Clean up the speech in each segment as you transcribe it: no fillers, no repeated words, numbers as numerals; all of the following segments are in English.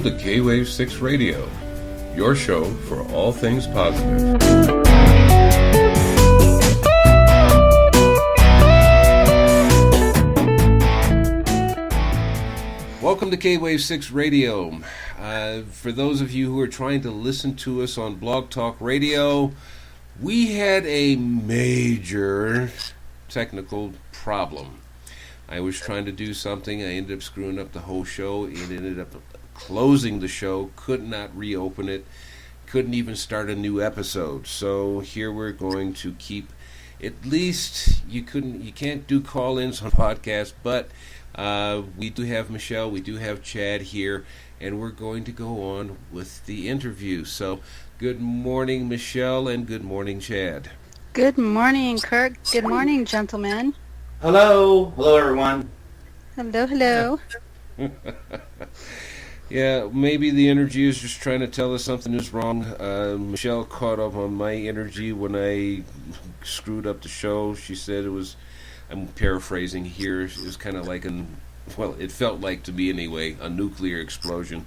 Welcome to K-Wave 6 Radio, your show for all things positive. Welcome to K-Wave 6 Radio. For those of you who are trying to listen to us on Blog Talk Radio, we had a major technical problem. I was trying to do something. I ended up screwing up the whole show. It ended up closing the show. Could not reopen it. Couldn't even start a new episode. So here we're going to keep. At least you can't do call-ins on podcasts, but we do have Michelle. We do have Chad here, and we're going to go on with the interview. So good morning, Michelle, and good morning, Chad. Good morning, Kirk. Good morning, gentlemen. Hello. Hello, everyone. Hello. Yeah, maybe the energy is just trying to tell us something is wrong. Michelle caught up on my energy when I screwed up the show. She said it was, I'm paraphrasing here, it was kind of like well, it felt like to me anyway, a nuclear explosion.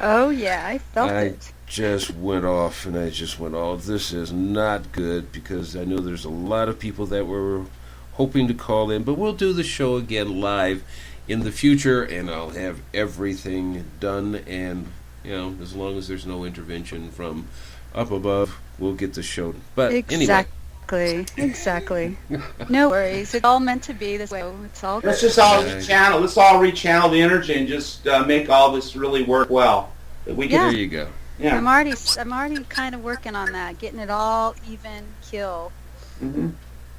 Oh, yeah, I felt it. I just went off, and I just went, oh, this is not good, because I know there's a lot of people that were hoping to call in, but we'll do the show again live in the future, and I'll have everything done, and, you know, as long as there's no intervention from up above, we'll get the show. But anyway. Exactly. No worries. It's all meant to be this way. It's all good. Let's just all rechannel. Let's all rechannel the energy and just make all this really work well. There you go. Yeah. I'm already kind of working on that, getting it all even keel. Mm-hmm.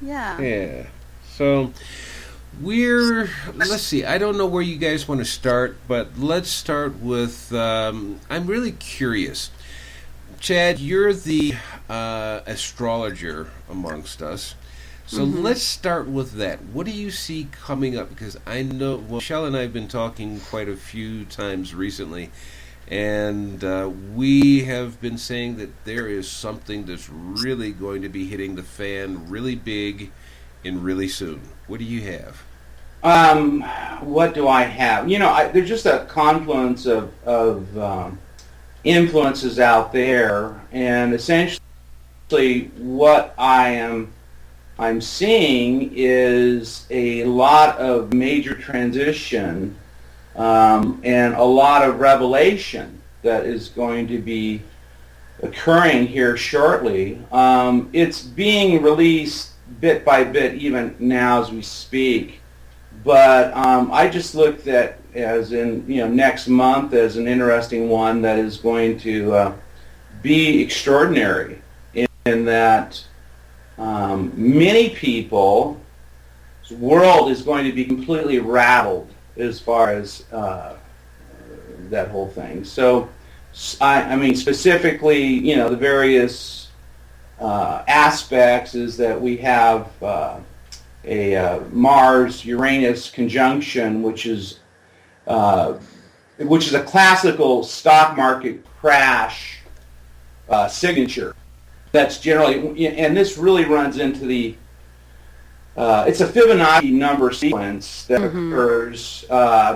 Yeah. Yeah. So let's see, I don't know where you guys want to start, but let's start with, I'm really curious. Chad, you're the astrologer amongst us. So let's start with that. What do you see coming up? Because I know, Michelle and I have been talking quite a few times recently, and we have been saying that there is something that's really going to be hitting the fan really big and really soon. What do you have? What do I have? You know, there's just a confluence of influences out there, and essentially what I'm seeing is a lot of major transition and a lot of revelation that is going to be occurring here shortly. It's being released bit by bit even now as we speak, but I just looked at as in, you know, next month as an interesting one that is going to be extraordinary in that many people's world is going to be completely rattled as far as that whole thing. So, I mean, specifically, you know, the various aspects is that we have a Mars-Uranus conjunction, which is a classical stock market crash signature. That's generally, and this really runs into the, it's a Fibonacci number sequence that occurs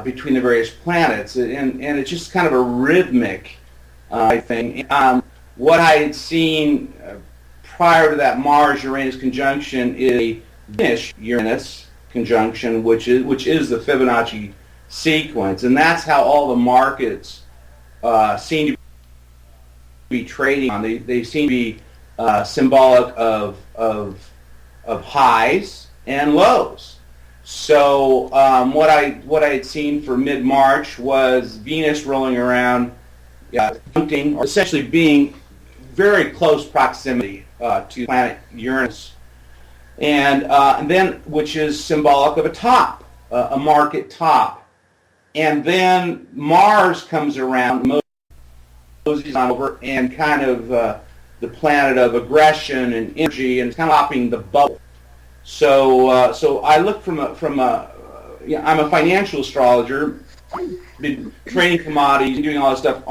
between the various planets, and it's just kind of a rhythmic thing. What I had seen prior to that Mars-Uranus conjunction is a Venus-Uranus conjunction, which is the Fibonacci sequence, and that's how all the markets seem to be trading on. They seem to be symbolic of highs and lows. So what I had seen for mid-March was Venus rolling around, or essentially being very close proximity to planet Uranus, and then which is symbolic of a top, a market top. And then Mars comes around, mosey's on over, and kind of the planet of aggression and energy, and it's kind of popping the bubble. So I look from a I'm a financial astrologer, been trading commodities and doing all this stuff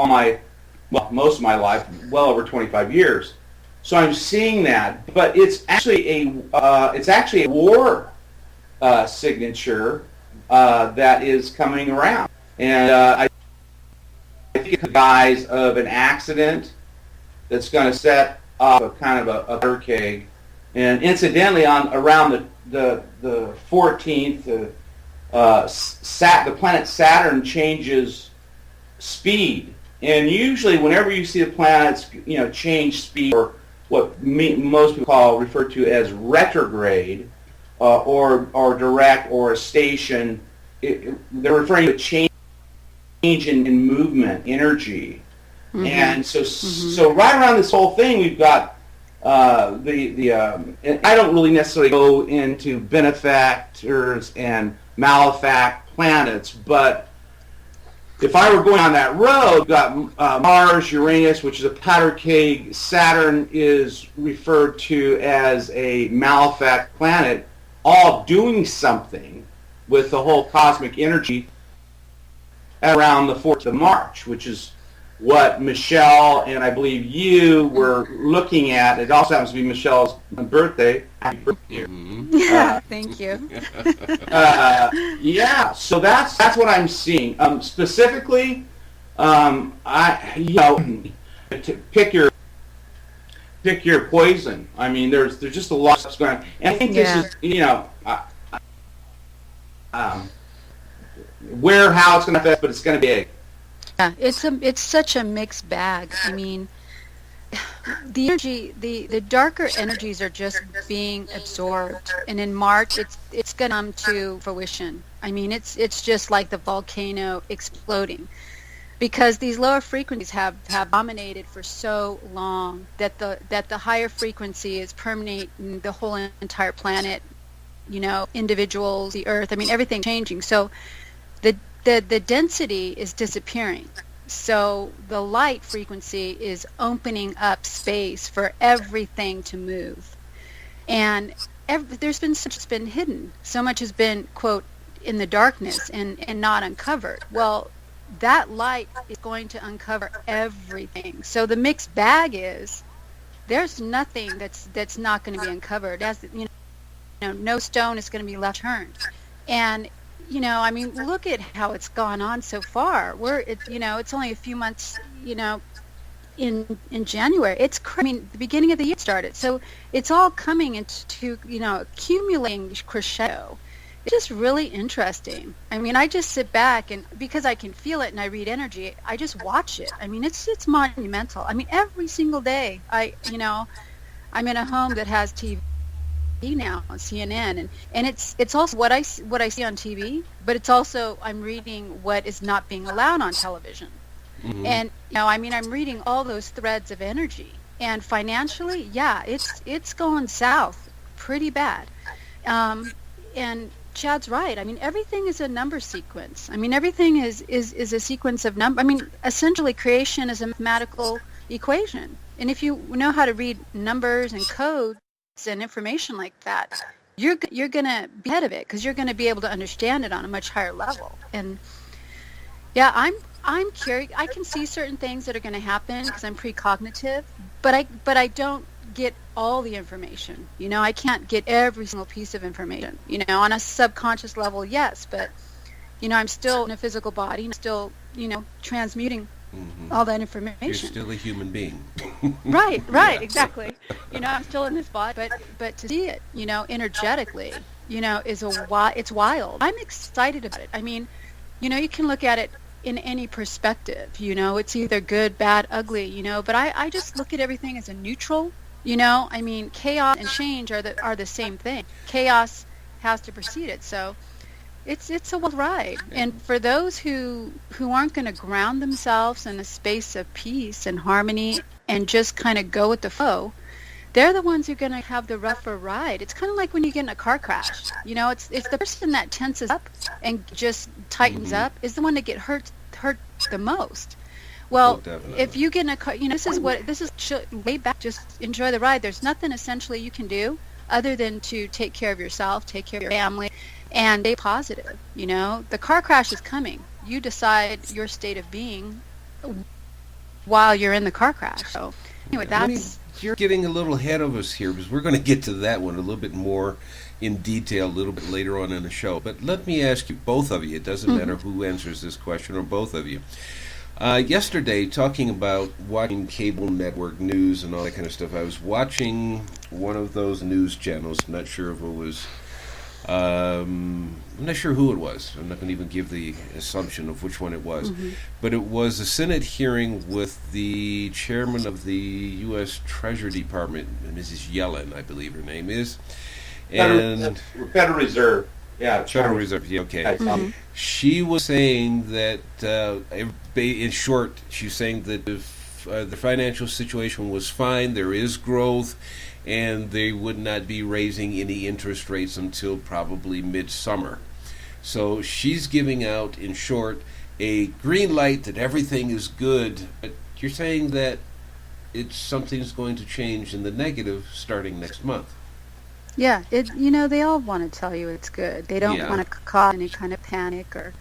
most of my life, well over 25 years. So I'm seeing that, but it's actually a war signature that is coming around. And I think it's the guise of an accident that's going to set off a kind of a powder keg. And incidentally, on around the 14th, the planet Saturn changes speed. And usually, whenever you see the planets, change speed, or what most people refer to as retrograde, or direct, or a station, they're referring to a change in movement, energy. Mm-hmm. And so right around this whole thing, we've got and I don't really necessarily go into benefactors and malefact planets, but if I were going on that road, we've got Mars, Uranus, which is a powder keg. Saturn is referred to as a malefact planet, all doing something with the whole cosmic energy around the 4th of March, which is what Michelle and I believe you were looking at. It also happens to be Michelle's birthday. Happy birthday. Yeah, thank you. Yeah, so that's what I'm seeing. Specifically, to pick your poison. I mean, there's just a lot that's going on, and I think this is how it's going to affect, but it's going to be big. Yeah, it's such a mixed bag. I mean, the energy, the darker energies are just being absorbed, and in March it's going to come to fruition. I mean, it's just like the volcano exploding, because these lower frequencies have dominated for so long that the higher frequency is permeating the whole entire planet. Individuals, the Earth. I mean, everything's changing. So the density is disappearing. So the light frequency is opening up space for everything to move. And there's been so much that's been hidden. So much has been, quote, in the darkness and not uncovered. Well, that light is going to uncover everything. So the mixed bag is there's nothing that's not going to be uncovered. As no stone is going to be left turned. And I mean, look at how it's gone on so far. It's only a few months, in January. I mean, the beginning of the year started. So it's all coming into, accumulating crescendo. It's just really interesting. I mean, I just sit back, and because I can feel it and I read energy, I just watch it. I mean, it's monumental. I mean, every single day, I'm in a home that has TV now on CNN, and it's also what I see on TV, but it's also I'm reading what is not being allowed on television. Mm-hmm. And I mean, I'm reading all those threads of energy, and financially, it's going south pretty bad. And Chad's right. I mean, everything is a number sequence. I mean, everything is a sequence of number. I mean, essentially, creation is a mathematical equation, and if you know how to read numbers and code and information like that, you're going to be ahead of it, because you're going to be able to understand it on a much higher level. And I'm curious. I can see certain things that are going to happen because I'm precognitive, but I don't get all the information. I can't get every single piece of information. On a subconscious level, yes, but I'm still in a physical body, and I'm still transmuting all that information. You're still a human being. Right, exactly. I'm still in this body, but to see it, energetically, it's wild. I'm excited about it. I mean, you can look at it in any perspective. It's either good, bad, ugly. But I just look at everything as a neutral. I mean, chaos and change are the same thing. Chaos has to precede it. So it's a wild ride. And for those who aren't going to ground themselves in a space of peace and harmony and just kind of go with the flow, they're the ones who are going to have the rougher ride. It's kind of like when you get in a car crash. It's the person that tenses up and just tightens up is the one that get hurt the most. Well, if you get in a car, this is way back. Just enjoy the ride. There's nothing essentially you can do other than to take care of yourself, take care of your family, and stay positive. The car crash is coming. You decide your state of being while you're in the car crash. So anyway, you're getting a little ahead of us here because we're going to get to that one a little bit more in detail a little bit later on in the show. But let me ask you, both of you, it doesn't matter who answers this question or both of you. Yesterday, talking about watching cable network news and all that kind of stuff, I was watching one of those news channels. I'm not sure if it was, I'm not sure who it was. I'm not going to even give the assumption of which one it was. But it was a Senate hearing with the chairman of the U.S. Treasury Department, Mrs. Yellen, I believe her name is. And Federal Reserve. Yeah, Federal Reserve. Yeah, okay. She was saying that, in short, she's saying that if the financial situation was fine, there is growth, and they would not be raising any interest rates until probably midsummer. So she's giving out, in short, a green light that everything is good. But you're saying that something's going to change in the negative starting next month. Yeah, they all want to tell you it's good. They don't want to cause any kind of panic or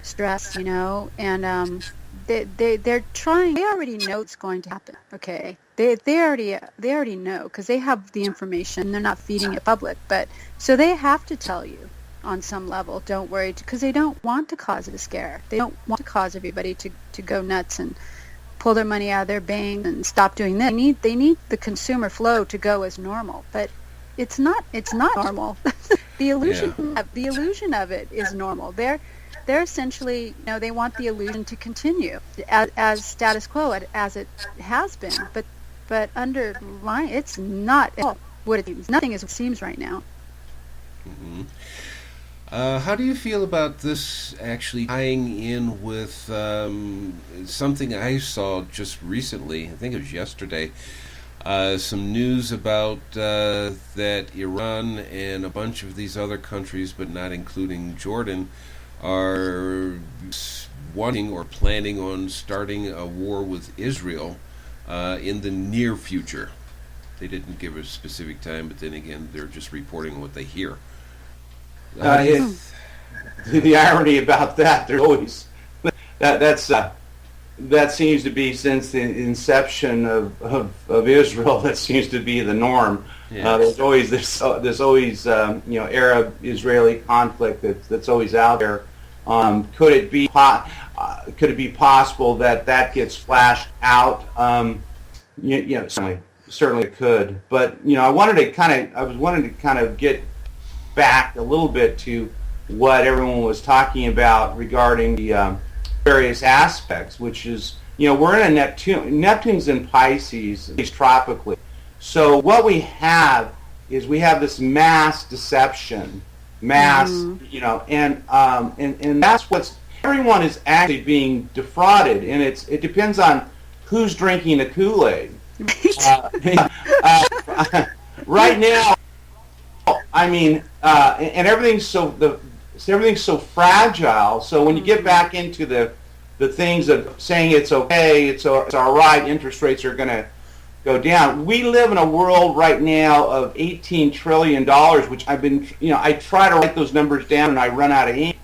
stress, and they're trying. They already know it's going to happen. Okay, they already know because they have the information. They're not feeding it public, but so they have to tell you on some level. Don't worry, because they don't want to cause a scare. They don't want to cause everybody to go nuts and pull their money out of their bank and stop doing that. They need the consumer flow to go as normal, but it's not normal. The illusion of it is normal. They're essentially, they want the illusion to continue as status quo as it has been, but underlying it's not at all what it seems. Nothing is what it seems right now. How do you feel about this actually tying in with something I saw just recently? I think it was yesterday. Some news about that Iran and a bunch of these other countries, but not including Jordan, are wanting or planning on starting a war with Israel in the near future. They didn't give a specific time, but then again, they're just reporting what they hear. The irony about that, there's always that seems to be since the inception of Israel. That seems to be the norm. Yeah. There's always Arab-Israeli conflict that's always out there. Could it be possible that gets flashed out? Certainly it could. But I wanted to kind of get back a little bit to what everyone was talking about regarding the various aspects, which is, we're in a Neptune's in Pisces, at least tropically. So what we have is this mass deception, and that's everyone is actually being defrauded, and it depends on who's drinking the Kool-Aid. Right now, and everything's so fragile. So when you get back into the things of saying it's okay, it's all right, interest rates are going to go down. We live in a world right now of $18 trillion, which I try to write those numbers down and I run out of ink.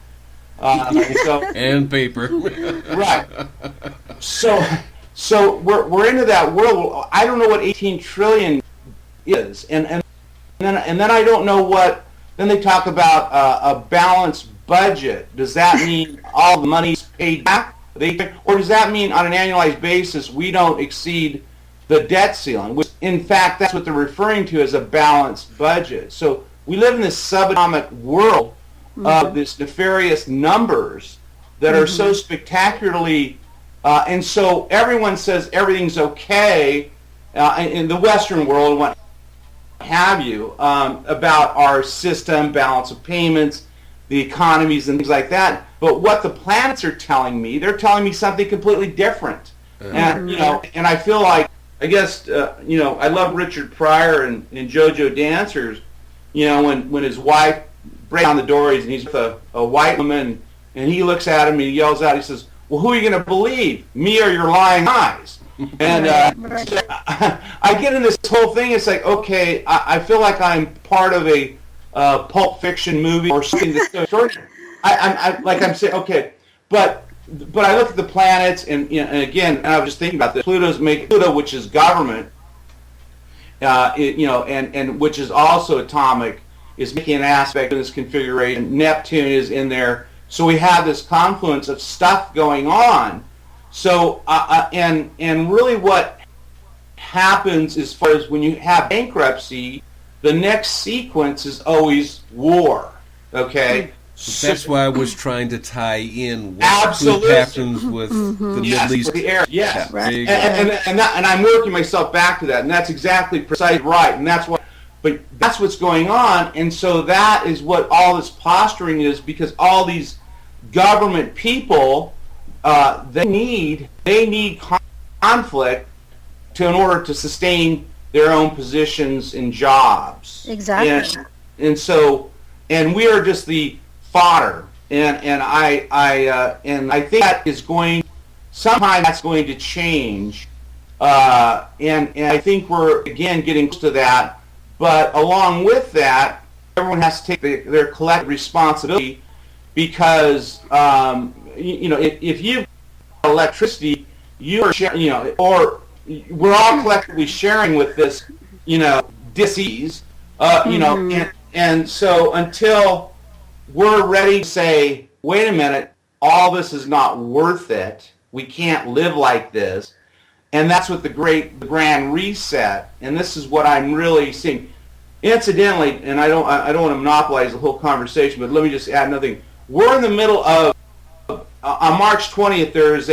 And paper. Right. So we're into that world. I don't know what 18 trillion is, and then I don't know what. Then they talk about a balanced budget. Does that mean all the money's paid back? Or does that mean on an annualized basis we don't exceed the debt ceiling? Which, in fact, that's what they're referring to as a balanced budget. So we live in this subatomic world of this nefarious numbers that are so spectacularly, and so everyone says everything's okay in the Western world and what have you, about our system, balance of payments, the economies and things like that. But what the planets are telling me, they're telling me something completely different. And and I feel like, I guess, I love Richard Pryor and JoJo Dancers, when his wife breaks down the doors and he's with a white woman and he looks at him and he yells out, he says, well, who are you going to believe, me or your lying eyes? And I get in this whole thing. It's like, okay, I feel like I'm part of a Pulp Fiction movie or something that's so short. I'm saying, okay, but I look at the planets and again, and I was just thinking about this. Pluto, which is government, and which is also atomic, is making an aspect of this configuration. Neptune is in there. So we have this confluence of stuff going on. So, and really what happens as far as when you have bankruptcy, the next sequence is always war, okay? So that's why I was trying to tie in what Absolutely. happens with the Middle East. The area. Yes, Yeah, right. and I'm working myself back to that, and that's exactly precisely right, and that's what's going on, and so that is what all this posturing is, because all these government people, they need conflict in order to sustain their own positions and jobs. Exactly. And we are just the fodder, and I think that is going, sometime that's going to change, and I think we're again getting close to that. But along with that, everyone has to take their collective responsibility, because if you've got electricity, you are sharing, or we're all collectively sharing with this, disease, and so until we're ready to say, wait a minute, all this is not worth it, we can't live like this, and that's what the grand reset, and this is what I'm really seeing. Incidentally, and I don't want to monopolize the whole conversation, but let me just add another thing. We're in the middle of, on March 20th, there's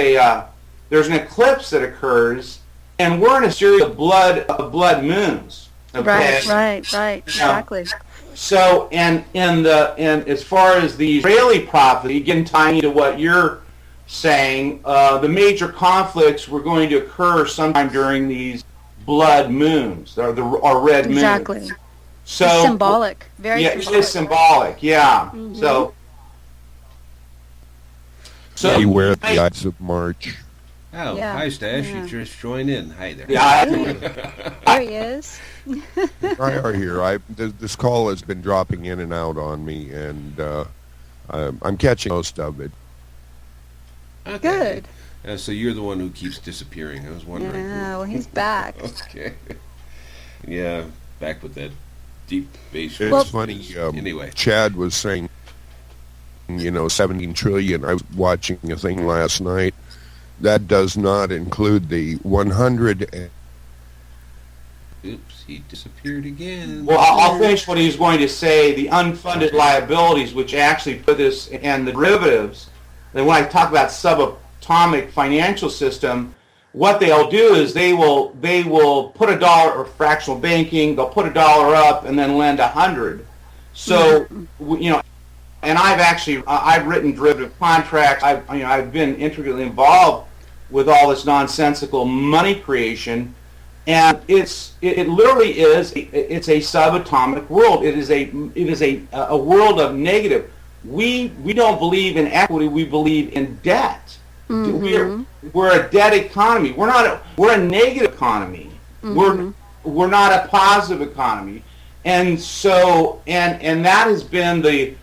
an eclipse that occurs, and we're in a series of blood moons. Okay? Right, exactly. So, and as far as the Israeli prophecy, again tying into what you're saying, the major conflicts were going to occur sometime during these blood moons, or red moons. Exactly. So it's symbolic. Very symbolic. It is symbolic. Yeah. Mm-hmm. So beware the Ides of March. Oh, Yeah. hi, Stash. Yeah. You just joined in. Hi there. Yeah. There he is. I are here. This call has been dropping in and out on me, and I'm catching most of it. Okay. Good. So you're the one who keeps disappearing. I was wondering. Yeah, well, he's back. Okay. Yeah, back with that deep bass. It's funny. Anyway. Chad was saying, 17 trillion. I was watching a thing last night. That does not include the 100. Oops, he disappeared again. Well, I'll finish what he was going to say. The unfunded liabilities, which actually put this, and the derivatives. And when I talk about subatomic financial system, what they'll do is they will put $1 or fractional banking. They'll put $1 up and then lend 100. So and I've written derivative contracts. I've been intricately involved with all this nonsensical money creation, and it literally is it's a subatomic world. It is a world of negative. We don't believe in equity. We believe in debt. Mm-hmm. We're a debt economy. We're a negative economy. Mm-hmm. We're not a positive economy, and so and that has been the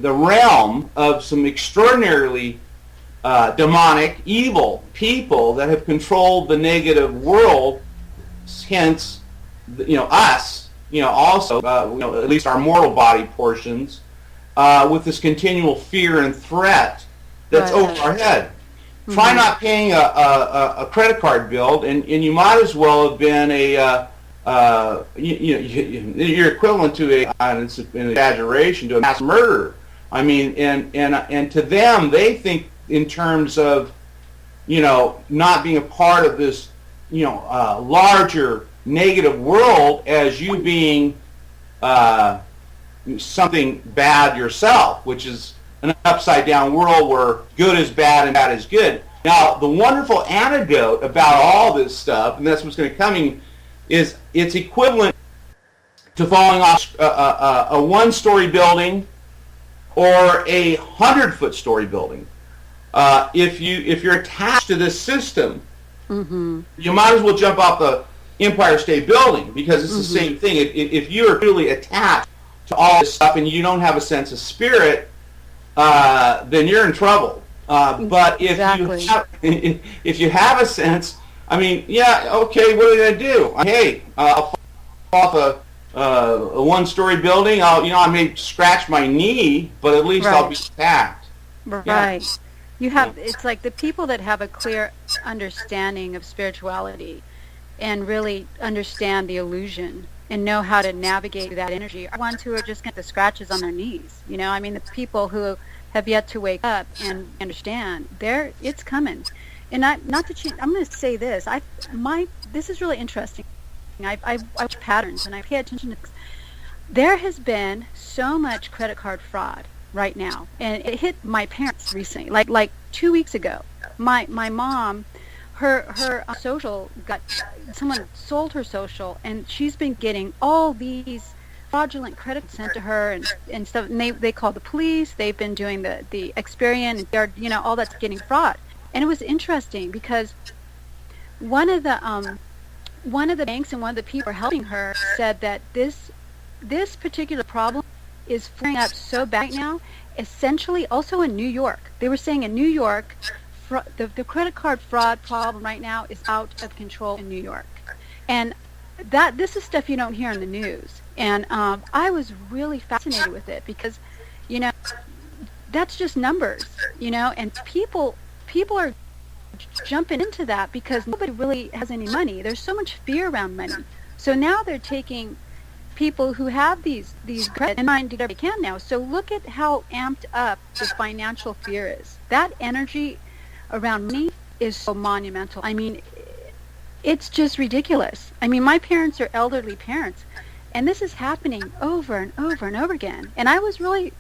realm of some extraordinarily demonic, evil people that have controlled the negative world. Hence, us, also, at least our mortal body portions, with this continual fear and threat that's over our head. Mm-hmm. Try not paying a credit card bill, and you might as well have been you're equivalent to it's an exaggeration, to a mass murderer. I mean, and to them, they think in terms of, not being a part of this, larger negative world as you being something bad yourself, which is an upside down world where good is bad and bad is good. Now, the wonderful antidote about all this stuff, and that's what's going to come, is it's equivalent to falling off a one-story building or a 100-foot story building. If you're attached to this system, mm-hmm. you might as well jump off the Empire State Building, because it's mm-hmm. the same thing. If you are really attached to all this stuff and you don't have a sense of spirit, then you're in trouble. But if exactly. if you have a sense I mean, yeah, okay, what are they going to do? Hey, I'll fall off a one-story building. I may scratch my knee, but at least I'll be intact. Right. Yeah. You have, it's like the people that have a clear understanding of spirituality and really understand the illusion and know how to navigate that energy are ones who are just getting the scratches on their knees. I mean, the people who have yet to wake up and understand, it's coming. And I'm going to say this. This is really interesting. I watch patterns and I pay attention to this. There has been so much credit card fraud right now, and it hit my parents recently, like 2 weeks ago. My mom, her social someone sold her social, and she's been getting all these fraudulent credits sent to her and stuff. And they called the police. They've been doing the Experian, and all that's getting fraud. And it was interesting because one of the banks and one of the people helping her said that this particular problem is flaring up so bad now, essentially also in New York. They were saying in New York, the credit card fraud problem right now is out of control in New York. And this is stuff you don't hear in the news. And I was really fascinated with it because, that's just numbers, and people are jumping into that because nobody really has any money. There's so much fear around money. So now they're taking people who have these credit and mind to do whatever they can now. So look at how amped up the financial fear is. That energy around money is so monumental. I mean, it's just ridiculous. I mean, my parents are elderly parents, and this is happening over and over and over again. And I wanted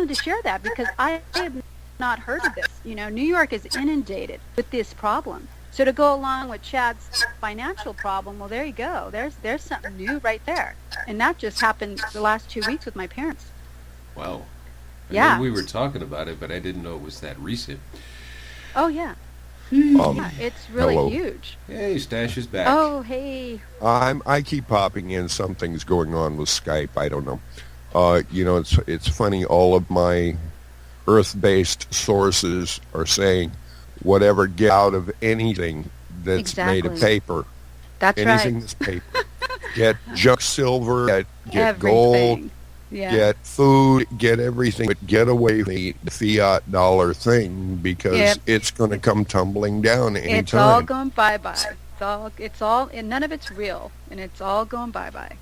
to share that because I have not heard of this. New York is inundated with this problem. So to go along with Chad's financial problem, well, there you go. There's something new right there. And that just happened the last 2 weeks with my parents. Wow. Yeah. We were talking about it, but I didn't know it was that recent. Oh, yeah. Yeah, it's really hello. Huge. Hey, Stash is back. Oh, hey. I keep popping in. Something's going on with Skype. I don't know. It's funny. All of my Earth-based sources are saying, whatever get out of anything that's made of paper. That's anything right. that's paper. Get junk silver, get Everything. gold, Yeah. get food, get everything, but get away from the fiat dollar thing because it's going to come tumbling down anytime. It's all going bye-bye. It's all, and none of it's real, and it's all going bye-bye.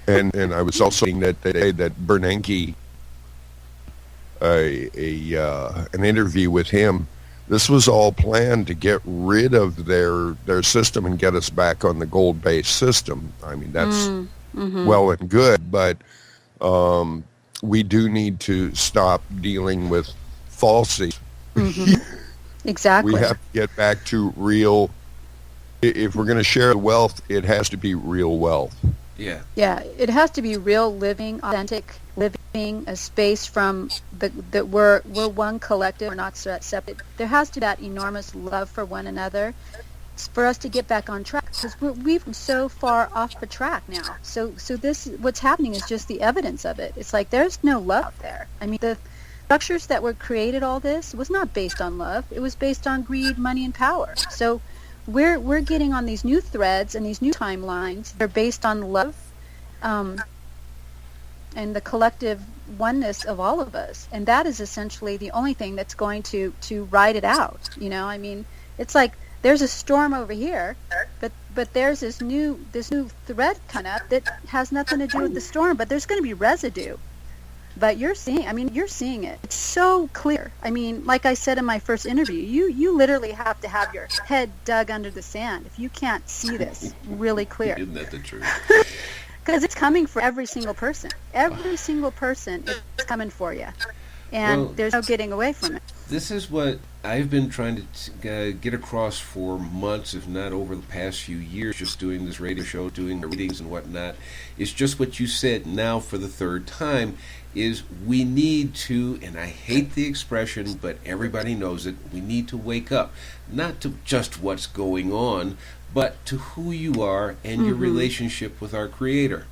and I was also seeing that today that Bernanke, an interview with him, this was all planned to get rid of their system and get us back on the gold-based system. I mean, that's well and good, but we do need to stop dealing with falsies. Exactly. We have to get back to real. If we're going to share the wealth, it has to be real wealth. Yeah. Yeah, it has to be real living, authentic living, a space from that we're one collective, we're not separate. There has to be that enormous love for one another for us to get back on track because we've so far off the track now. So this what's happening is just the evidence of it. It's like there's no love there. I mean, the structures that were created, all this was not based on love. It was based on greed, money, and power. So we're getting on these new threads and these new timelines. They're based on love, and the collective oneness of all of us, and that is essentially the only thing that's going to ride it out. I mean, it's like there's a storm over here, but there's this new thread coming up that has nothing to do with the storm, but there's going to be residue. But you're seeing it. It's so clear. I mean, like I said in my first interview, you literally have to have your head dug under the sand if you can't see this really clear. Isn't that the truth? Because it's coming for every single person. Every single person is coming for you. And there's no getting away from it. This is what I've been trying to get across for months, if not over the past few years, just doing this radio show, doing the readings and whatnot. It's just what you said now for the third time, is we need to, and I hate the expression, but everybody knows it, we need to wake up. Not to just what's going on, but to who you are and your relationship with our Creator.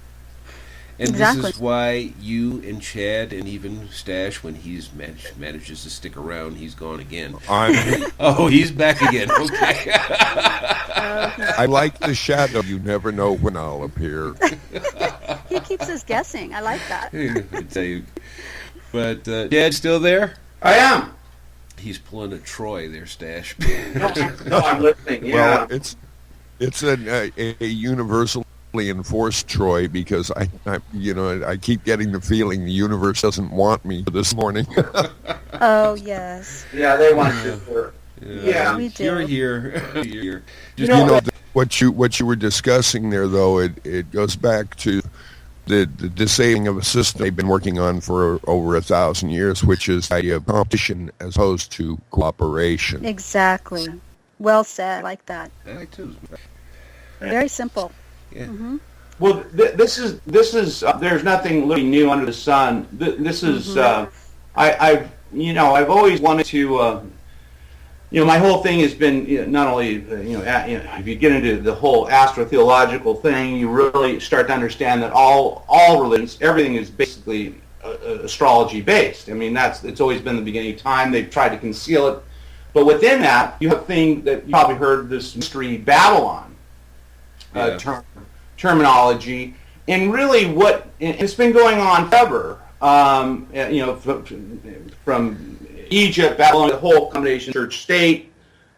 And Exactly. this is why you and Chad and even Stash, when he's manages to stick around, he's gone again. Oh, he's back again. Okay. I like the shadow. You never know when I'll appear. He keeps us guessing. I like that. I tell you. But Chad still there? I am. He's pulling a Troy there, Stash. No, I'm listening. Yeah. Well, it's a universally enforced Troy because I keep getting the feeling the universe doesn't want me this morning. Oh, yes. Yeah, they want to. Yeah. We do. You're here. You're here. Just, What you were discussing there, though, it goes back to the disabling of a system they've been working on for over 1,000 years, which is the idea of competition as opposed to cooperation. Exactly. Well said. I like that. I too. Very simple. Yeah. Mm-hmm. Well, this is there's nothing really new under the sun. This is I've always wanted to. My whole thing has been not only if you get into the whole astrotheological thing, you really start to understand that all religions, everything is basically astrology based. I mean, it's always been the beginning of time. They've tried to conceal it, but within that, you have a thing that you probably heard, this mystery Babylon terminology, and really it's been going on forever. From Egypt, Babylon, the whole combination, church state,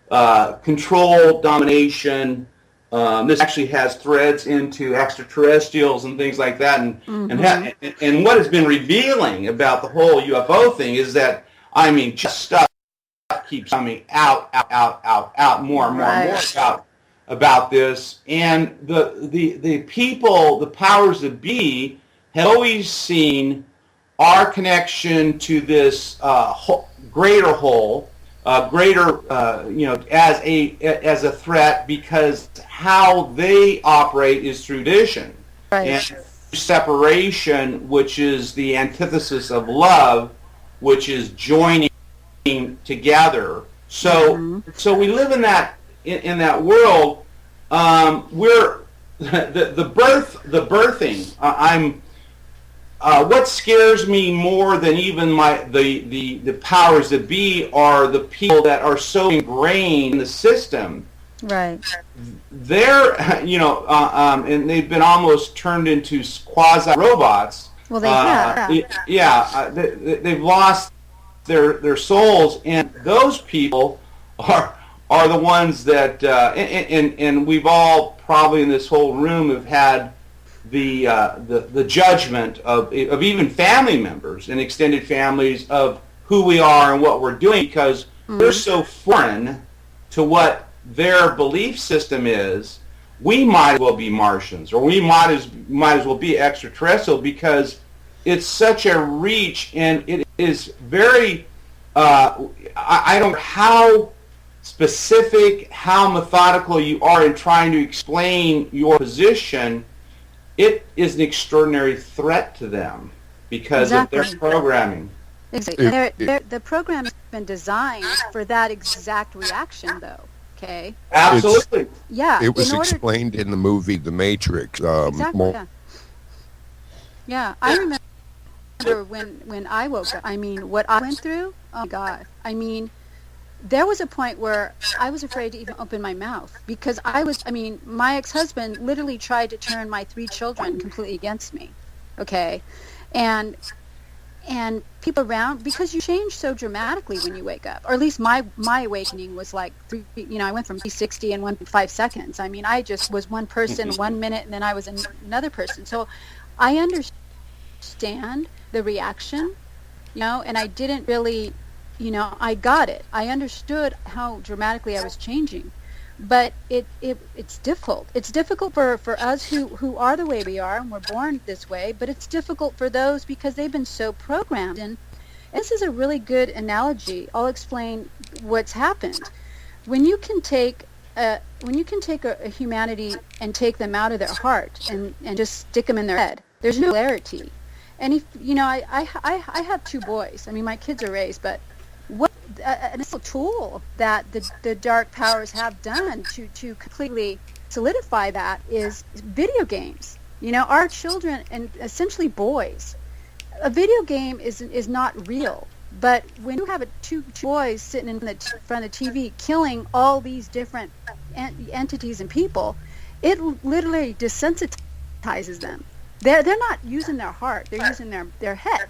control, domination. This actually has threads into extraterrestrials and things like that. And what has been revealing about the whole UFO thing is that, just stuff keeps coming out, more and more about this. And the people, the powers that be, have always seen our connection to this greater whole, as a threat, because how they operate is through addition, and separation, which is the antithesis of love, which is joining together. So we live in that world. We're the birthing. What scares me more than even the powers that be are the people that are so ingrained in the system. Right. They're, and they've been almost turned into quasi-robots. Well, they have. They've lost their souls, and those people are the ones that, and we've all probably in this whole room have had the judgment of even family members and extended families of who we are and what we're doing, because we're so foreign to what their belief system is. We might as well be Martians, or we might as well be extraterrestrial, because it's such a reach, and it is very I don't know how specific, how methodical you are in trying to explain your position. It is an extraordinary threat to them because of their programming. Exactly. The program has been designed for that exact reaction, though. Okay. Absolutely. It was explained in the movie The Matrix. Exactly. Yeah. I remember when I woke up. What I went through. Oh my God. There was a point where I was afraid to even open my mouth, because my ex-husband literally tried to turn my 3 children completely against me. Okay. And people around, because you change so dramatically when you wake up, or at least my awakening was like I went from 360 in 5 seconds. I just was one person 1 minute, and then I was another person. So I understand the reaction, and I didn't really, I got it. I understood how dramatically I was changing. But it's difficult. It's difficult for us who are the way we are, and we're born this way, but it's difficult for those because they've been so programmed. And this is a really good analogy. I'll explain what's happened. When you can take a humanity and take them out of their heart and just stick them in their head, there's no clarity. And if I have 2 boys. My kids are raised, but what a tool that the dark powers have done to completely solidify that is video games. Our children, and essentially boys, a video game is not real. But when you have two boys sitting in front of the TV killing all these different entities and people, it literally desensitizes them. They're not using their heart; they're using their head.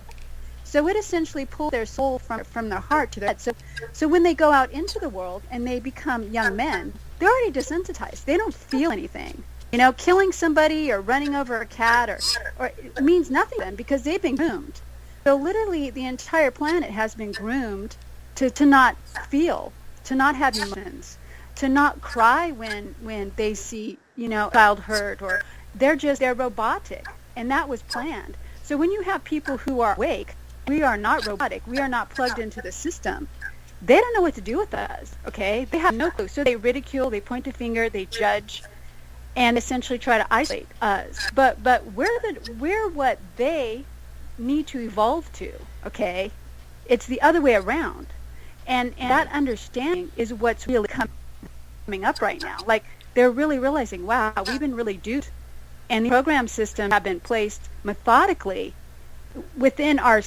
So it essentially pulls their soul from their heart to their head. So when they go out into the world and they become young men, they're already desensitized. They don't feel anything. Killing somebody or running over a cat or it means nothing to them because they've been groomed. So literally the entire planet has been groomed to not feel, to not have emotions, to not cry when they see, a child hurt, or they're robotic. And that was planned. So when you have people who are awake, we are not robotic. We are not plugged into the system. They don't know what to do with us, okay? They have no clue. So they ridicule, they point a finger, they judge, and essentially try to isolate us. But we're what they need to evolve to, okay? It's the other way around. And that understanding is what's really coming up right now. Like, they're really realizing, wow, we've been really duped. And the program systems have been placed methodically within our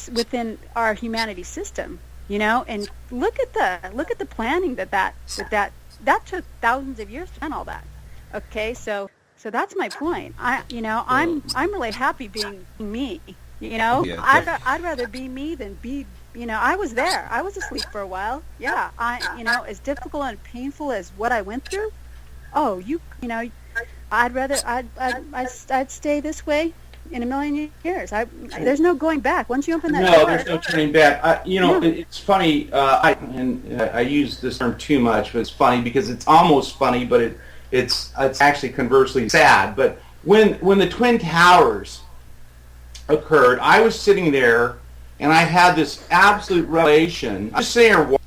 humanity system, and look at the planning that took thousands of years to plan all that. Okay, so that's my point. I'm really happy being me. I'd rather be me than be. I was there. I was asleep for a while. Yeah, as difficult and painful as what I went through. Oh, I'd stay this way in a million years. There's no going back. Once you open that door. No, there's no turning back. It's funny. I use this term too much, but it's funny because it's almost funny, but it's actually conversely sad. But when the Twin Towers occurred, I was sitting there and I had this absolute revelation. I was sitting there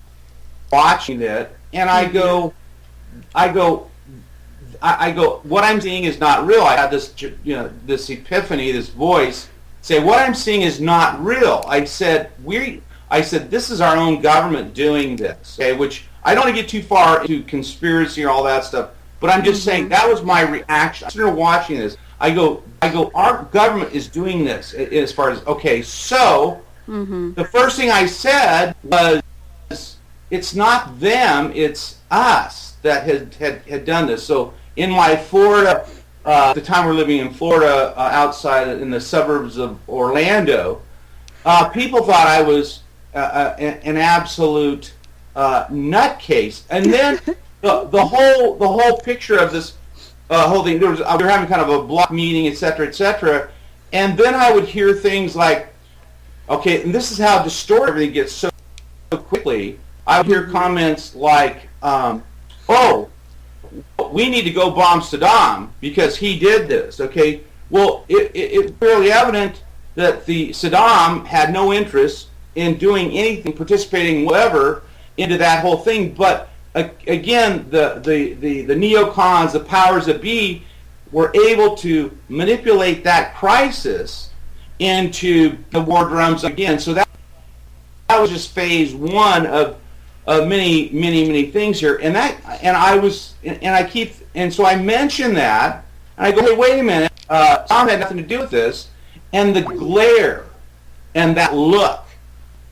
watching it, and I go, what I'm seeing is not real. I had this, this epiphany, this voice say, what I'm seeing is not real. I said, this is our own government doing this. Okay, which I don't want to get too far into conspiracy or all that stuff, but I'm just saying that was my reaction. I started watching this. I go, our government is doing this as far as, okay, so the first thing I said was, it's not them, it's us that had done this. So in my Florida, the time we're living in Florida, outside in the suburbs of Orlando, people thought I was an absolute nutcase. And then the whole picture of this whole thing, we were having kind of a block meeting, et cetera, and then I would hear things like, okay, and this is how distorted everything gets so quickly. I would hear comments like, oh, we need to go bomb Saddam because he did this, okay? Well, it's fairly evident that the Saddam had no interest in doing anything, participating whatever into that whole thing. But again, the neocons, the powers that be, were able to manipulate that crisis into the war drums again. So that was just phase one of many things here. So I mentioned that, and I go, hey, wait a minute, Tom had nothing to do with this, and the glare and that look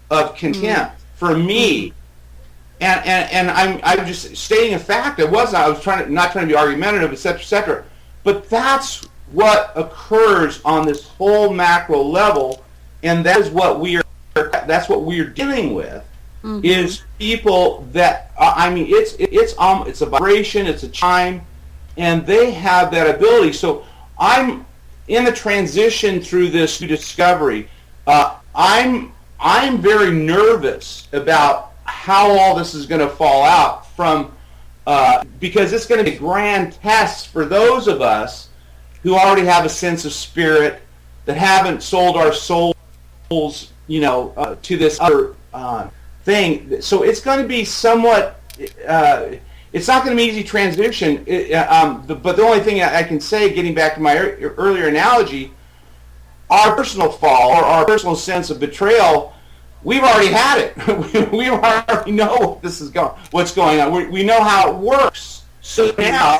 of contempt for me, and I'm just stating a fact. I was not trying to be argumentative, etc. But that's what occurs on this whole macro level, and that's what we're dealing with. Is people that it's a vibration, it's a chime, and they have that ability. So I'm in the transition through this discovery. I'm very nervous about how all this is going to fall out from because it's going to be a grand test for those of us who already have a sense of spirit, that haven't sold our souls, to this other thing. So it's going to be somewhat. It's not going to be an easy transition. But the only thing I can say, getting back to my earlier analogy, our personal fall or our personal sense of betrayal, we've already had it. We already know what's going on. We know how it works. So now,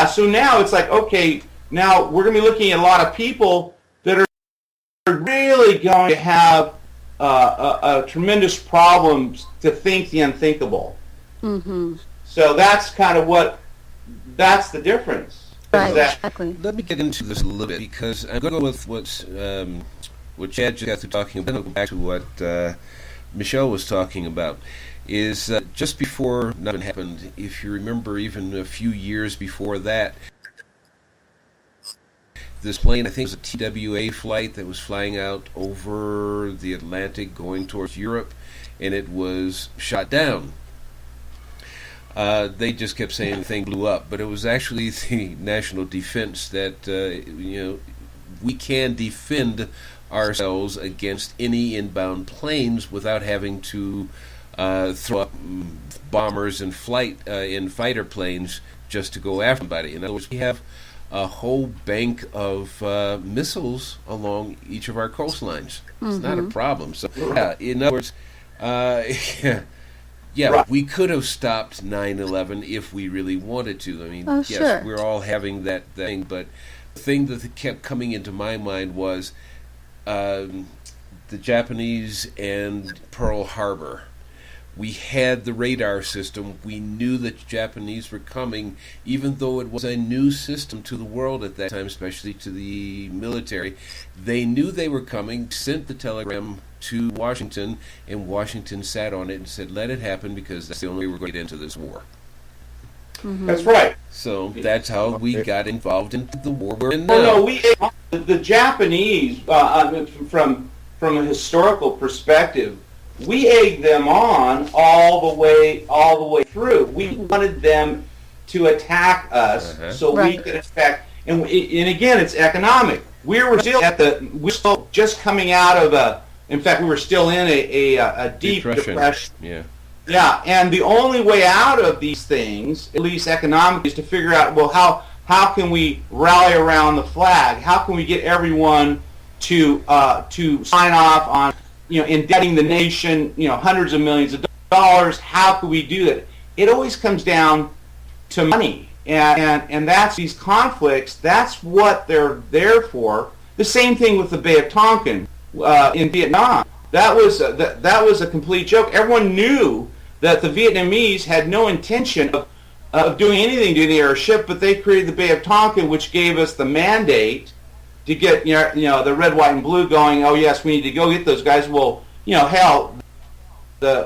so now it's like, okay, Now we're going to be looking at a lot of people that are really going to have a tremendous problem to think the unthinkable. Mm-hmm. So that's kind of that's the difference. Right, exactly. Let me get into this a little bit, because I'm going to go with what Chad just got through talking about. I'm going to go back to what Michelle was talking about. Is just before nothing happened, if you remember, even a few years before that, this plane, I think it was a TWA flight that was flying out over the Atlantic going towards Europe, and it was shot down. They just kept saying the thing blew up, but it was actually the national defense that, we can defend ourselves against any inbound planes without having to throw up bombers in flight in fighter planes just to go after somebody. In other words, we have a whole bank of missiles along each of our coastlines. It's not a problem. So, in other words, right. We could have stopped 9/11 if we really wanted to. I mean, yes, sure. We're all having that thing, but the thing that kept coming into my mind was the Japanese and Pearl Harbor. We had the radar system. We knew that the Japanese were coming, even though it was a new system to the world at that time, especially to the military. They knew they were coming, sent the telegram to Washington, and Washington sat on it and said, let it happen, because that's the only way we're going to get into this war. Mm-hmm. That's right. So that's how we got involved in the war we're in now. No, the Japanese, from a historical perspective, we egged them on all the way through. We wanted them to attack us so we could attack. And again, it's economic. We're still just coming out of in fact, we were still in a deep depression. Yeah. Yeah, and the only way out of these things, at least economically, is to figure out, well, how can we rally around the flag? How can we get everyone to sign off on, indebting the nation, hundreds of millions of dollars? How can we do that? It always comes down to money, and that's these conflicts. That's what they're there for. The same thing with the Bay of Tonkin in Vietnam. That was a complete joke. Everyone knew that the Vietnamese had no intention of doing anything to the airship, but they created the Bay of Tonkin, which gave us the mandate to get the red, white, and blue going. Oh yes, we need to go get those guys. Well, hell,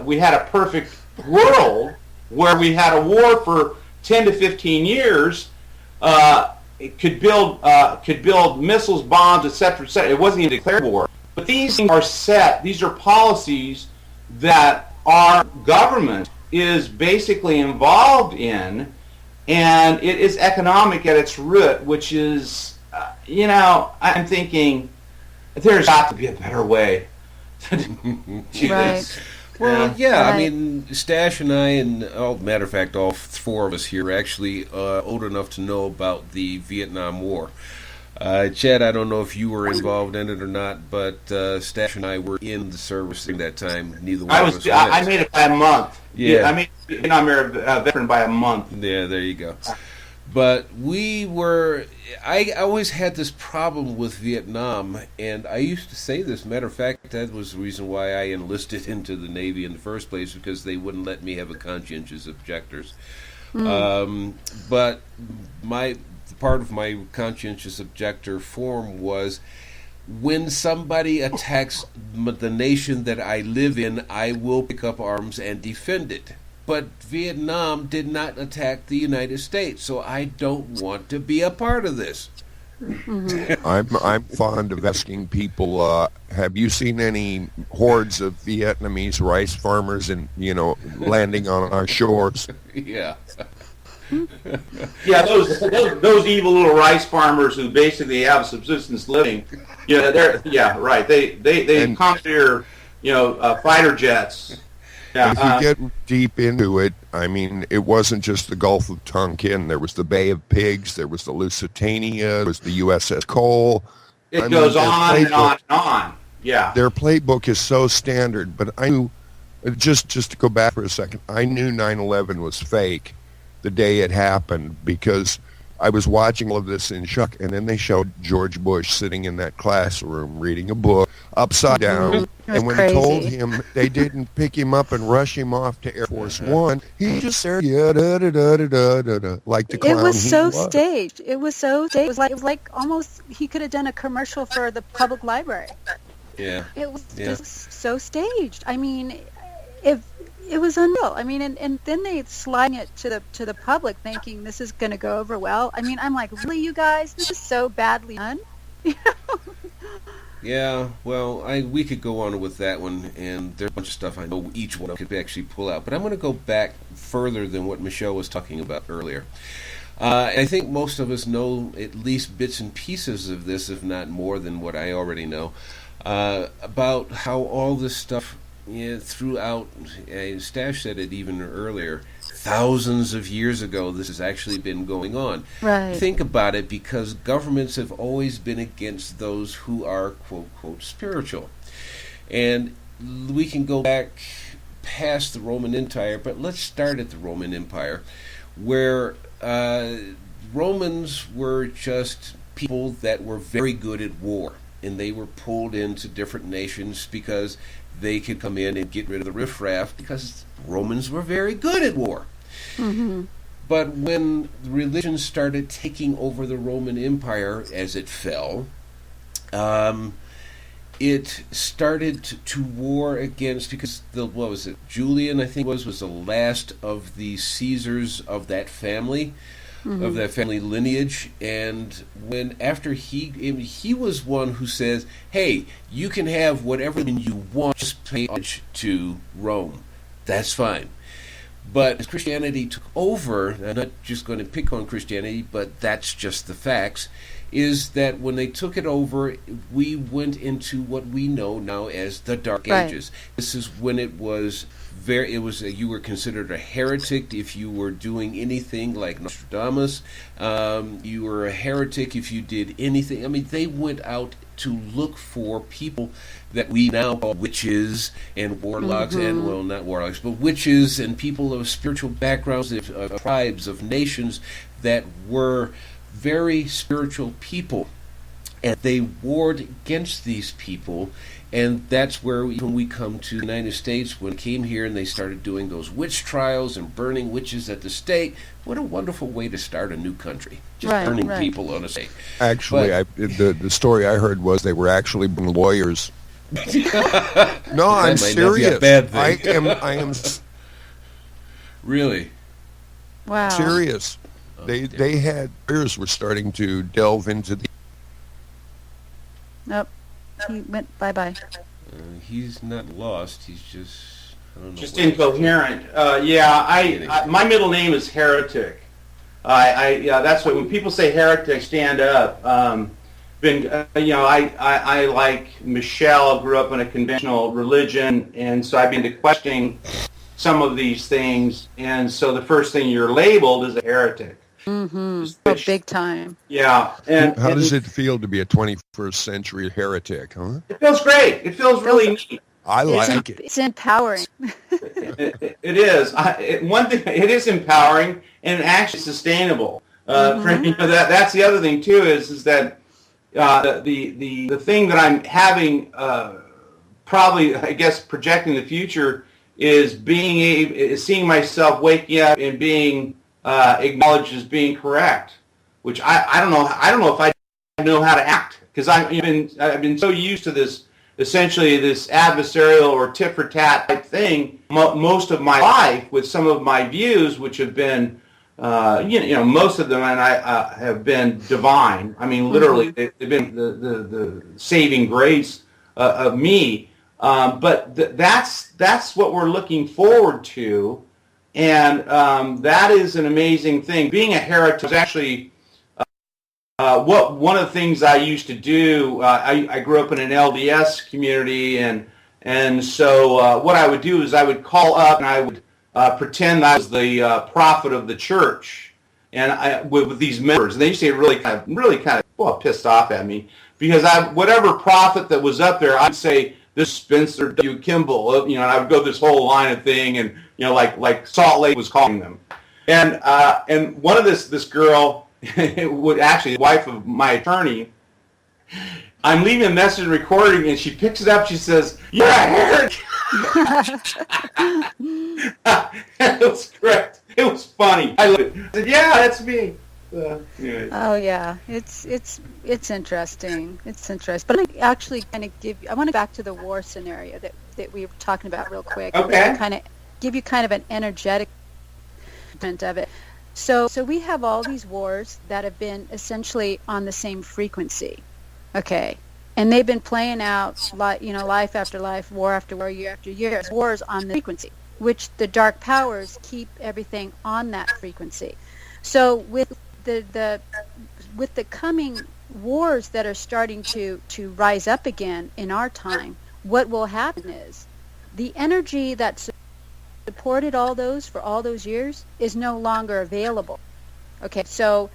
we had a perfect world where we had a war for 10 to 15 years. It could build missiles, bombs, etc., etc. It wasn't even declared war. But these things are set. These are policies that our government is basically involved in, and it is economic at its root, which is, I'm thinking there's got to be a better way to do this. Well, yeah, I mean, Stash and I, and matter of fact, all four of us here are actually old enough to know about the Vietnam War. Chad, I don't know if you were involved in it or not, but Stash and I were in the service during that time. Neither one of us went. I made it by a month. Yeah. I made Vietnam era veteran by a month. Yeah, there you go. But I always had this problem with Vietnam, and I used to say this. Matter of fact, that was the reason why I enlisted into the Navy in the first place, because they wouldn't let me have a conscientious objectors. But part of my conscientious objector form was, when somebody attacks the nation that I live in, I will pick up arms and defend it. But Vietnam did not attack the United States, so I don't want to be a part of this. I'm fond of asking people, have you seen any hordes of Vietnamese rice farmers landing on our shores? Yeah. Yeah, those evil little rice farmers who basically have subsistence living. Right. They commandeer, fighter jets. Yeah. If you get deep into it, I mean, it wasn't just the Gulf of Tonkin. There was the Bay of Pigs. There was the Lusitania. There was the USS Cole. It goes on and on and on. Yeah. Their playbook is so standard. But I knew, just to go back for a second, I knew 9/11 was fake the day it happened, because I was watching all of this in shock, and then they showed George Bush sitting in that classroom reading a book upside down. And when crazy. they told him they didn't pick him up and rush him off to Air Force One, he just said, yeah, da da da da da da da, like the clown It was he so was. staged. It was so staged. It was like almost he could have done a commercial for the public library. Yeah. It was just so staged. I mean, if it was unreal. I mean, and then they sliding it to the public, thinking this is going to go over well. I mean, I'm like, really, you guys? This is so badly done. Yeah, well, we could go on with that one, and there's a bunch of stuff I know each one could actually pull out. But I'm going to go back further than what Michelle was talking about earlier. I think most of us know at least bits and pieces of this, if not more than what I already know, about how all this stuff throughout, Stash said it even earlier, thousands of years ago this has actually been going on. Right. Think about it, because governments have always been against those who are quote quote spiritual. And we can go back past the Roman Empire, but let's start at the Roman Empire, where Romans were just people that were very good at war, and they were pulled into different nations because they could come in and get rid of the riffraff, because Romans were very good at war. Mm-hmm. But when religion started taking over the Roman Empire as it fell, it started to war against, because Julian, I think was the last of the Caesars of that family, of that family lineage. And after he was one who says, hey, you can have whatever you want, just pay homage to Rome. That's fine. But as Christianity took over, I'm not just going to pick on Christianity, but that's just the facts, is that when they took it over, we went into what we know now as the Dark Ages. This is when you were considered a heretic if you were doing anything like Nostradamus. You were a heretic if you did anything. I mean, they went out to look for people that we now call witches and warlocks, and, well, not warlocks, but witches and people of spiritual backgrounds, of tribes, of nations that were very spiritual people. And they warred against these people, and that's where we come to the United States, when it came here and they started doing those witch trials and burning witches at the stake. What a wonderful way to start a new country, just burning people on a stake. Actually, the story I heard was they were actually lawyers. No, I'm serious. I am Really? Wow. serious. They had lawyers were starting to delve into the. Nope. He went bye-bye. He's not lost. He's just, I don't know. Just incoherent. My middle name is Heretic. That's what, when people say heretic, stand up. I like Michelle, grew up in a conventional religion, and so I've been questioning some of these things, and so the first thing you're labeled is a heretic. Mm-hmm. Big time. Yeah. And How does it feel to be a 21st century heretic, huh? It feels great. It feels really neat. I like it. It's empowering. It is. One thing, it is empowering and actually sustainable. That's the other thing too. Is that the thing that I'm having probably, I guess, projecting the future is seeing myself waking up and being acknowledged as being correct, which I don't know. I don't know if I know how to act, because I've been so used to this, essentially this adversarial or tit for tat type thing most of my life, with some of my views, which have been most of them, and I have been divine. I mean, literally, they've been the saving grace of me. But that's what we're looking forward to. And that is an amazing thing. Being a heretic was actually one of the things I used to do. I grew up in an LDS community, and so what I would do is I would call up and I would pretend I was the prophet of the church, and with these members. And they used to get really kind of pissed off at me, because whatever prophet that was up there, I'd say, this Spencer W. Kimball, and I would go this whole line of thing, and like Salt Lake was calling them, and one of this girl, would actually the wife of my attorney. I'm leaving a message recording, and she picks it up. She says, "You're a heretic." It was correct. It was funny. I loved it. I said, "Yeah, that's me." Anyway. Oh yeah, it's interesting. It's interesting. But I actually kind of I want to go back to the war scenario that we were talking about real quick. Okay. Kind of give you kind of an energetic print of it. So we have all these wars that have been essentially on the same frequency. Okay. And they've been playing out, life after life, war after war, year after year. Wars on the frequency, which the dark powers keep everything on that frequency. So with the coming wars that are starting to rise up again in our time, what will happen is the energy that supported all those for all those years is no longer available. Okay, so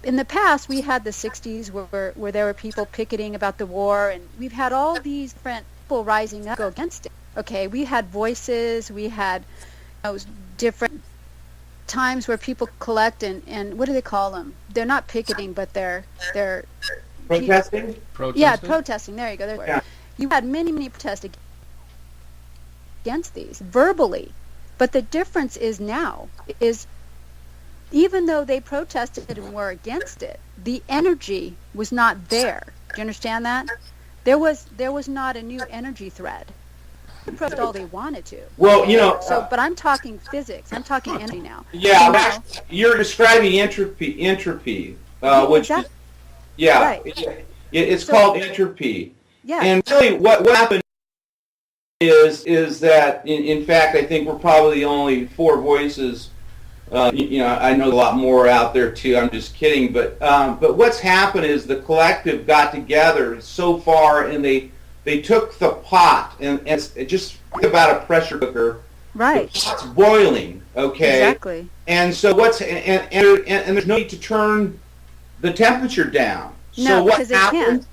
in the past, we had the 60s where there were people picketing about the war, and we've had all these different people rising up to go against it. Okay, we had voices, we had different times where people collect and what do they call them? They're not picketing, but they're protesting. Yeah, protesting. There you go. There's the word. Yeah. You had many protests against these verbally, but the difference is now is, even though they protested and were against it, the energy was not there. Do you understand that? There was not a new energy thread. They protested all they wanted to. Well, but I'm talking physics. I'm talking energy now. Yeah, you're describing entropy, which exactly. Right. It's called entropy. Yeah. And really, what happened is that in fact, I think we're probably the only four voices. I know a lot more out there too. I'm just kidding, but what's happened is the collective got together so far, and they took the pot and just think about a pressure cooker. Right. The pot's boiling. Okay. Exactly. And so and there's no need to turn the temperature down. No, so what because they happens? can't.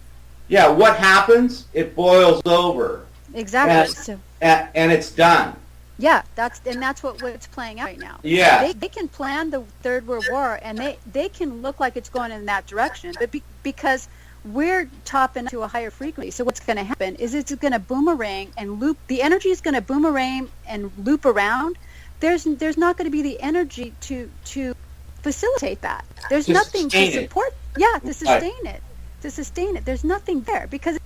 Yeah. What happens? It boils over. Exactly. And it's done. Yeah, that's what's playing out right now. Yeah. They can plan the Third World War, and they can look like it's going in that direction, but because we're topping to a higher frequency. So what's going to happen is it's going to boomerang and loop. The energy is going to boomerang and loop around. There's not going to be the energy to facilitate that. There's To nothing to sustain support. Yeah, to sustain it. To sustain it. There's nothing there because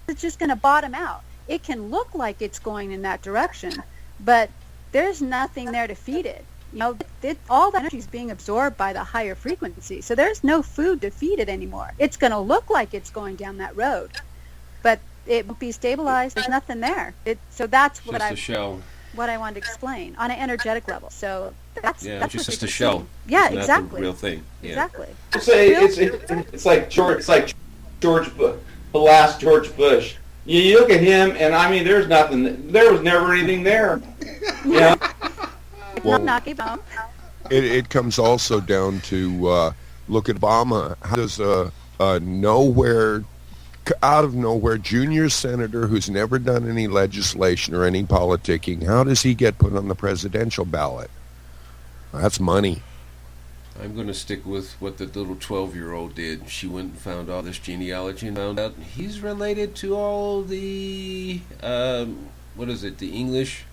it's just going to bottom out. It can look like it's going in that direction, but there's nothing there to feed it. All the energy is being absorbed by the higher frequency, so there's no food to feed it anymore. It's going to look like it's going down that road, but it won't be stabilized. There's nothing there. So that's what Just a shell. what I wanted to explain on an energetic level. So that's It's what just you're a shell. seeing. Yeah, It's not exactly. the real thing. Yeah. Exactly. It's like the last George Bush. You look at him, and I mean, there's nothing. There was never anything there. Yeah. Well, Not a bump. it comes also down to look at Obama. How does out of nowhere junior senator who's never done any legislation or any politicking, how does he get put on the presidential ballot? That's money. I'm going to stick with what the little 12-year-old did. She went and found all this genealogy and found out he's related to all the, the English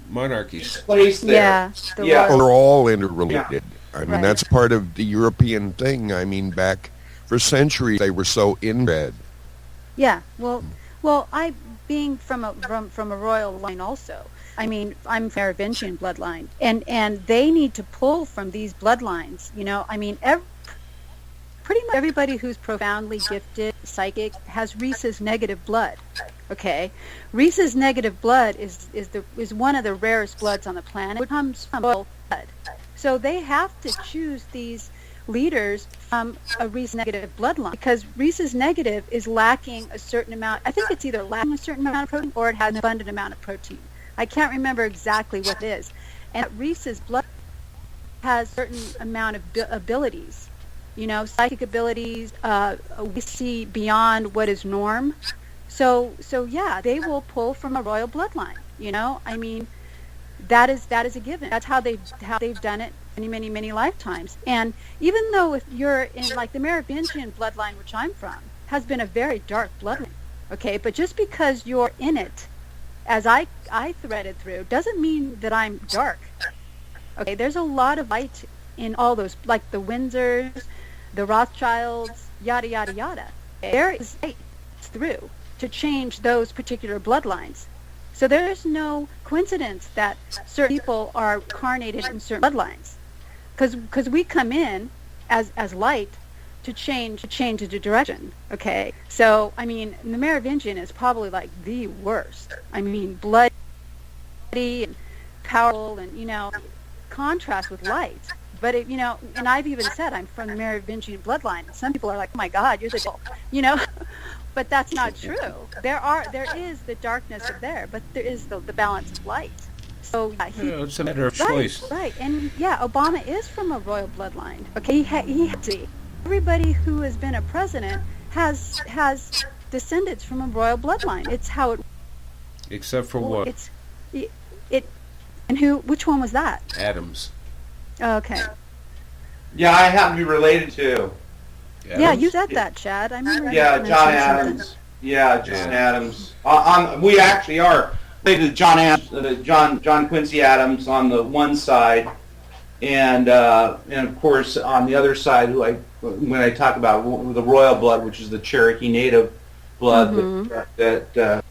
monarchies. Place there. Yeah. Yeah. Well, they're all interrelated. Yeah. I mean, Right. that's part of the European thing. I mean, back for centuries, they were so inbred. Yeah. Well, I being from a royal line also. I mean, I'm Merovingian bloodline, and they need to pull from these bloodlines. I mean, pretty much everybody who's profoundly gifted, psychic, has rhesus negative blood. Okay, rhesus negative blood is one of the rarest bloods on the planet. It comes from royal blood, so they have to choose these leaders from a rhesus negative bloodline because rhesus negative is lacking a certain amount. I think it's either lacking a certain amount of protein or it has an abundant amount of protein. I can't remember exactly what it is. And rhesus blood has a certain amount of abilities, psychic abilities. We see beyond what is norm. So yeah, they will pull from a royal bloodline. I mean, that is a given. That's how they've done it many lifetimes. And even though if you're in like the Merovingian bloodline, which I'm from, has been a very dark bloodline, okay, but just because you're in it, as I threaded through, doesn't mean that I'm dark. Okay, there's a lot of light in all those, like the Windsors, the Rothschilds, yada yada yada. There is light through to change those particular bloodlines. So there's no coincidence that certain people are incarnated in certain bloodlines, because we come in as light to change the direction. Okay, so I mean the Merovingian is probably like the worst. I mean bloody and powerful, and contrast with light. But and I've even said I'm from the Merovingian bloodline. Some people are like, oh my God, you're the devil, But that's not true. There is the darkness of there, but there is the balance of light. So it's a matter of choice. Right, and Obama is from a royal bloodline. Okay, he had to be. Everybody who has been a president has descendants from a royal bloodline. It's how it. Except for what? And which one was that? Adams. Oh, okay. Yeah, I happen to be related to. Adams? Yeah, you said that, Chad. I remember. Yeah, you John mentioned Adams. something. Yeah, John Adams. We actually are related to John Adams, John Quincy Adams on the one side, and of course on the other side, when I talk about the royal blood, which is the Cherokee Native blood that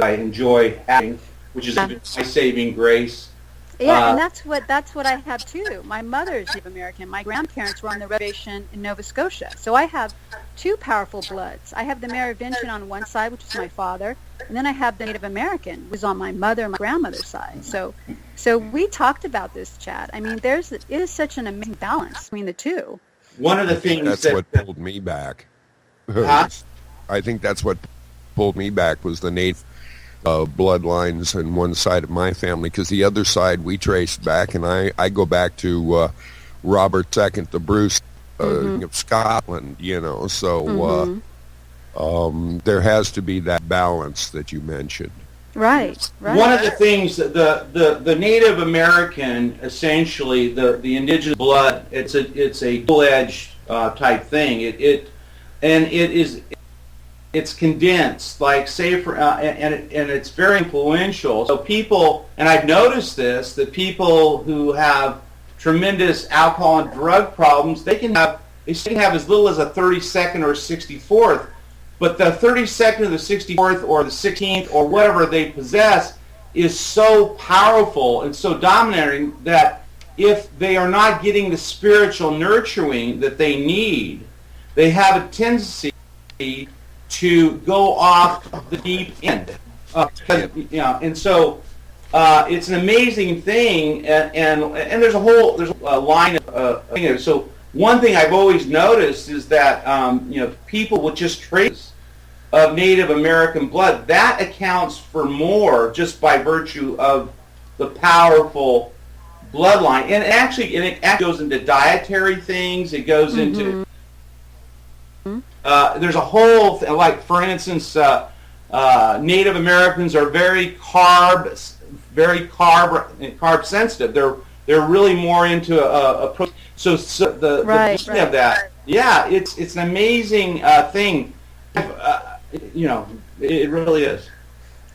I enjoy having, which is my saving grace. Yeah, and that's what I have too. My mother's Native American. My grandparents were on the reservation in Nova Scotia. So I have two powerful bloods. I have the Merovingian on one side, which is my father, and then I have the Native American, which is on my mother and my grandmother's side. So we talked about this, Chad. I mean, it is such an amazing balance between the two. One of the things that's what pulled me back. I think that's what pulled me back was the Native bloodlines on one side of my family, because the other side we traced back, and I go back to Robert II the Bruce of Scotland, so there has to be that balance that you mentioned. Right. One of the things that the Native American, essentially the indigenous blood, it's a dual-edged type thing. It's condensed, like say for and it's very influential. So people, and I've noticed this, that people who have tremendous alcohol and drug problems, they can have as little as a 32nd or 64th, but the 32nd or the 64th or the 16th or whatever they possess is so powerful and so dominating that if they are not getting the spiritual nurturing that they need, they have a tendency to go off the deep end. And so it's an amazing thing, and there's a line of things. So one thing I've always noticed is that people with just traces of Native American blood, that accounts for more just by virtue of the powerful bloodline. And it actually goes into dietary things. It goes into there's a whole like, for instance, Native Americans are very carb sensitive. They're really more into a protein. So the of that, it's an amazing thing. It really is.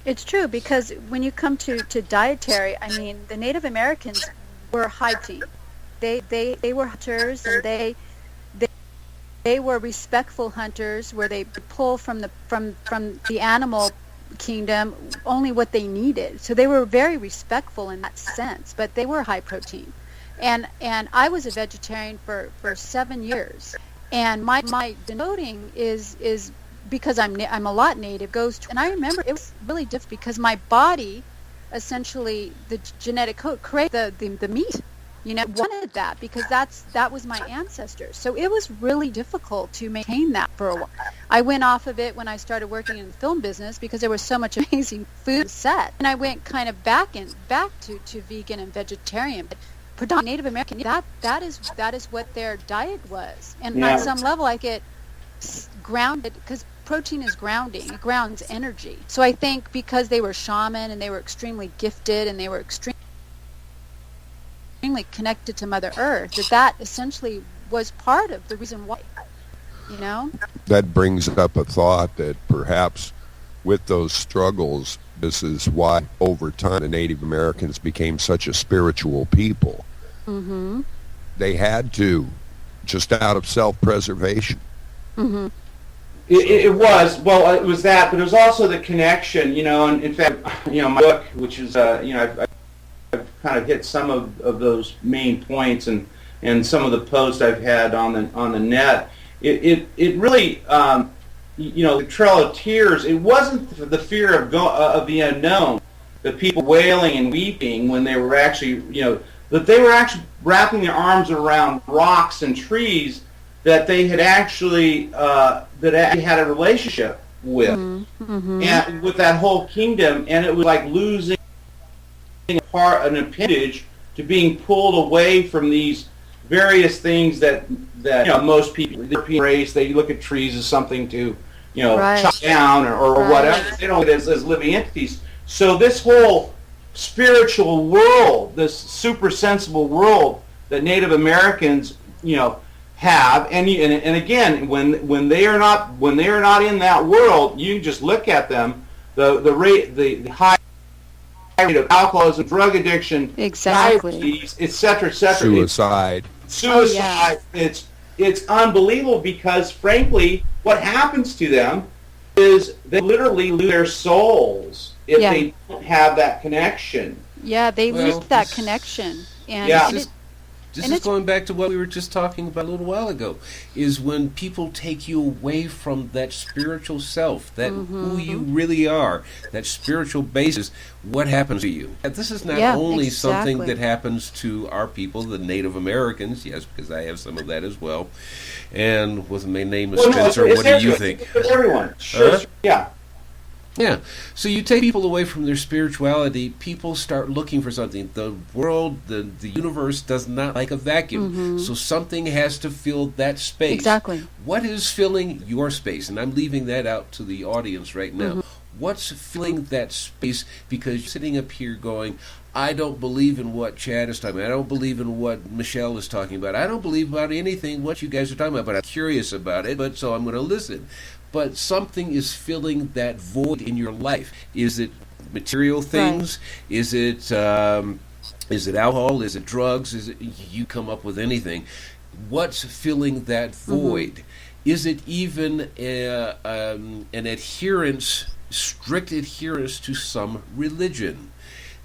It's true, because when you come to dietary, I mean, the Native Americans were high team. They were hunters, and they were respectful hunters, where they pull from the animal kingdom only what they needed. So they were very respectful in that sense, but they were high protein. And I was a vegetarian for 7 years, and my denoting is because I'm a lot native goes to, and I remember it was really difficult because my body, essentially the genetic code, created the meat. Wanted that because that was my ancestors. So it was really difficult to maintain that for a while. I went off of it when I started working in the film business because there was so much amazing food set, and I went kind of back to vegan and vegetarian. But predominantly Native American, that is what their diet was, and on some level I get grounded because protein is grounding. It grounds energy. So I think because they were shaman and they were extremely gifted and they were extremely extremely connected to Mother Earth, that essentially was part of the reason why, you know? That brings up a thought that perhaps with those struggles, this is why over time the Native Americans became such a spiritual people. Mm-hmm. They had to, just out of self-preservation. Mm-hmm. It was that, but it was also the connection, you know. And in fact, you know, my book, which is, you know, I've kind of hit some of those main points, and some of the posts I've had on the net. It really, you know, the Trail of Tears. It wasn't the fear of the unknown, the people wailing and weeping when they were actually, you know, that they were actually wrapping their arms around rocks and trees that they had actually had a relationship with, mm-hmm. and with that whole kingdom, and it was like losing an appendage to being pulled away from these various things that you know, most people, the European race, they look at trees as something to, you know, right. chop down or right. whatever. They don't as living entities. So this whole spiritual world, this super sensible world that Native Americans, you know, have, and again, when they are not in that world, you just look at them, the high rate of alcoholism, drug addiction, exactly, diabetes, etc., etc. Suicide. Oh, yeah. It's unbelievable, because frankly, what happens to them is they literally lose their souls if they don't have that connection. Yeah, they lose that connection, and yeah. This is going back to what we were just talking about a little while ago, is when people take you away from that spiritual self, that who you really are, that spiritual basis, what happens to you? And this is not only something that happens to our people, the Native Americans, yes, because I have some of that as well, and with my name is Spencer, what do you think? Everyone, sure, yeah. Yeah. So you take people away from their spirituality, people start looking for something. The world, the universe does not like a vacuum. So something has to fill that space. Exactly. What is filling your space? And I'm leaving that out to the audience right now. What's filling that space? Because you're sitting up here going, I don't believe in what Chad is talking about. I don't believe in what Michelle is talking about. I don't believe about anything what you guys are talking about, but I'm curious about it, but so I'm going to listen. But something is filling that void in your life. Is it material things? Right. Is it alcohol? Is it drugs? Is it, you come up with anything? What's filling that void? Is it even an adherence, strict adherence to some religion?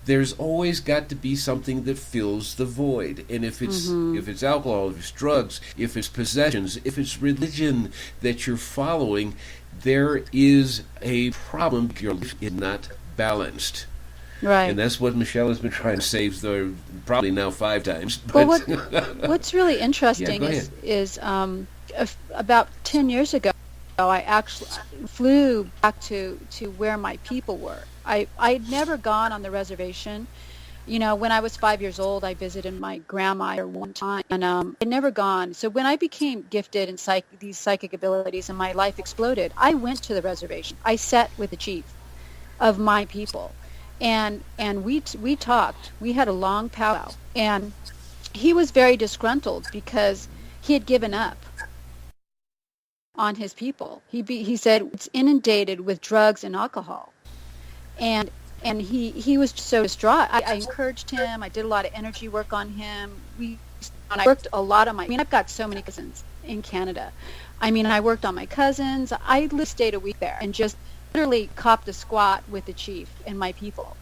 There's always got to be something that fills the void. And if it's alcohol, if it's drugs, if it's possessions, if it's religion that you're following, there is a problem. Your life is not balanced. Right. And that's what Michelle has been trying to say probably now 5 times. But what's really interesting is about 10 years ago, I actually flew back to where my people were. I'd never gone on the reservation. You know, when I was 5 years old, I visited my grandma one time, and I'd never gone. So when I became gifted in these psychic abilities and my life exploded, I went to the reservation. I sat with the chief of my people, and we talked. We had a long powwow, and he was very disgruntled because he had given up on his people. He said it's inundated with drugs and alcohol. And he was so distraught. I encouraged him. I did a lot of energy work on him. I worked a lot on I've got so many cousins in Canada. I mean, I worked on my cousins. I stayed a week there and just literally copped a squat with the chief and my people.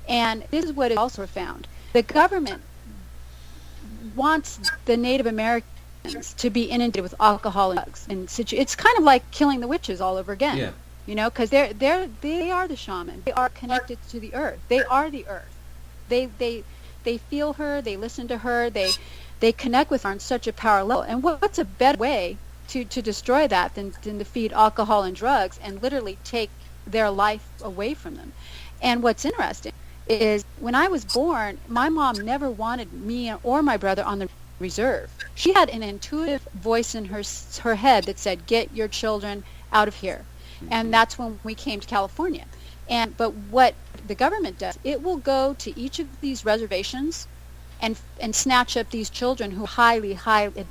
And this is what I also found. The government wants the Native Americans to be inundated with alcohol and drugs. And it's kind of like killing the witches all over again. Yeah. You know, because they are the shaman. They are connected to the earth. They are the earth. They feel her. They listen to her. They connect with her on such a power level. And what's a better way to destroy that than to feed alcohol and drugs and literally take their life away from them? And what's interesting is when I was born, my mom never wanted me or my brother on the reserve. She had an intuitive voice in her head that said, "Get your children out of here." And that's when we came to California. But what the government does, it will go to each of these reservations and snatch up these children who are highly advanced,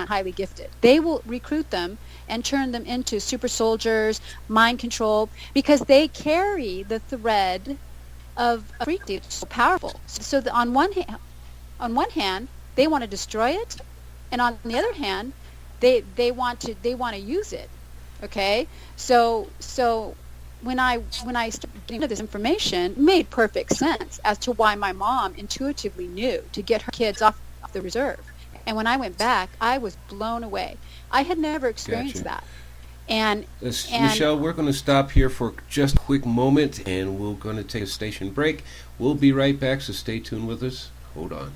highly gifted. They will recruit them and turn them into super soldiers, mind control, because they carry the thread of frequency. It's so powerful. So on one hand, they want to destroy it, and on the other hand, they want to use it. Okay, so when I started getting into this information, it made perfect sense as to why my mom intuitively knew to get her kids off the reserve. And when I went back, I was blown away. I had never experienced that. And Michelle, we're going to stop here for just a quick moment, and we're going to take a station break. We'll be right back, so stay tuned with us. Hold on.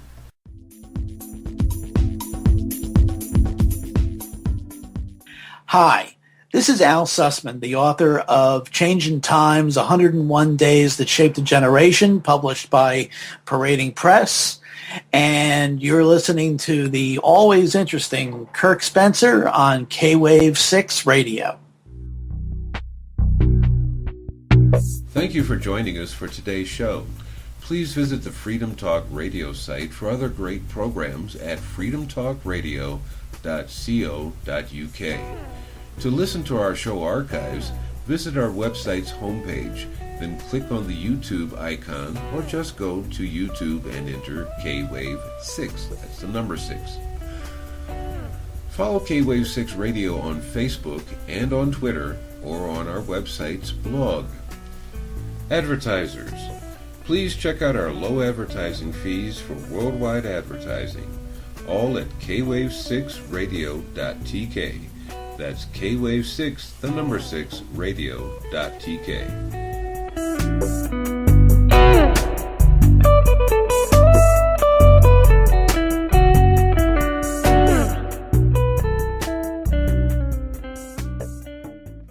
Hi, this is Al Sussman, the author of Changing Times, 101 Days That Shaped a Generation, published by Parading Press. And you're listening to the always interesting Kirk Spencer on K-Wave 6 Radio. Thank you for joining us for today's show. Please visit the Freedom Talk Radio site for other great programs at freedomtalkradio.co.uk. To listen to our show archives, visit our website's homepage, then click on the YouTube icon, or just go to YouTube and enter K-Wave 6. That's the number 6. Follow K-Wave 6 Radio on Facebook and on Twitter, or on our website's blog. Advertisers, please check out our low advertising fees for worldwide advertising, all at kwave6radio.tk. That's K-Wave 6, the number 6, radio.tk.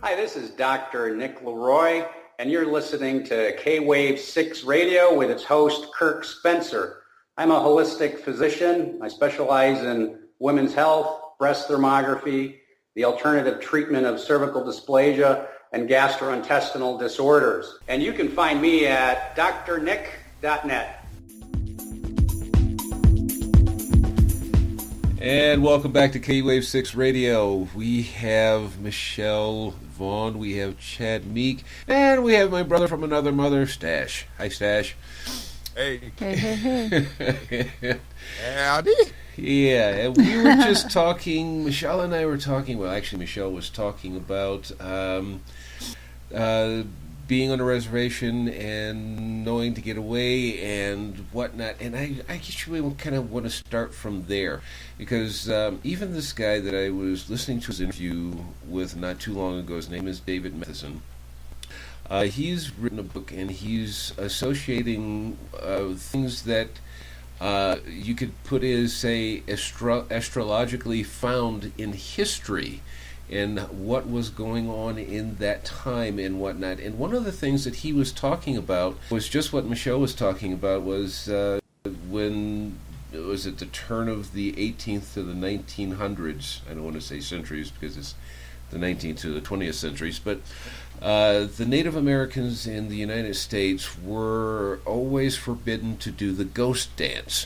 Hi, this is Dr. Nick Leroy, and you're listening to K-Wave 6 Radio with its host, Kirk Spencer. I'm a holistic physician. I specialize in women's health, breast thermography, the alternative treatment of cervical dysplasia, and gastrointestinal disorders. And you can find me at drnick.net. And welcome back to K-Wave 6 Radio. We have Michelle Vaughn, we have Chad Meek, and we have my brother from another mother, Stash. Hi, Stash. Hey. Hey. Howdy. Yeah, and we were just talking, Michelle and I were talking, well, actually Michelle was talking about being on a reservation and knowing to get away and whatnot, and I guess we kind of want to start from there, because even this guy that I was listening to his interview with not too long ago, his name is David Matheson. He's written a book, and he's associating things that you could put as, say, astrologically found in history and what was going on in that time and whatnot. And one of the things that he was talking about was just what Michelle was talking about, was when it was at the turn of the 18th to the 1900s. I don't want to say centuries because it's the 19th to the 20th centuries, but the Native Americans in the United States were always forbidden to do the ghost dance.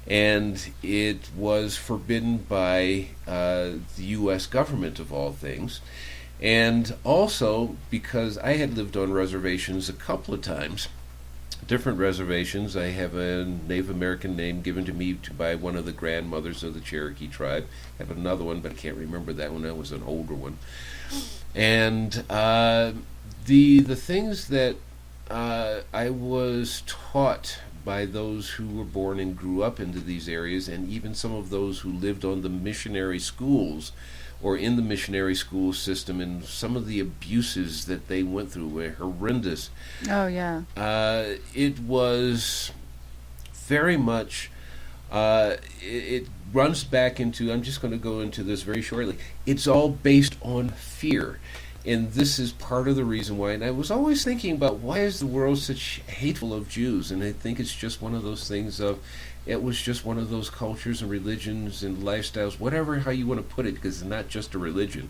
And it was forbidden by the U.S. government, of all things. And also because I had lived on reservations a couple of times, different reservations. I have a Native American name given to me by one of the grandmothers of the Cherokee tribe. I have another one, but I can't remember that one. That was an older one. And the things that I was taught by those who were born and grew up into these areas, and even some of those who lived on the missionary schools or in the missionary school system, and some of the abuses that they went through were horrendous. Oh, yeah. It was very much, it runs back into, I'm just going to go into this very shortly, it's all based on fear. And this is part of the reason why, and I was always thinking about, why is the world such hateful of Jews? And I think it's just one of those things of, it was just one of those cultures and religions and lifestyles, whatever, how you want to put it, because it's not just a religion,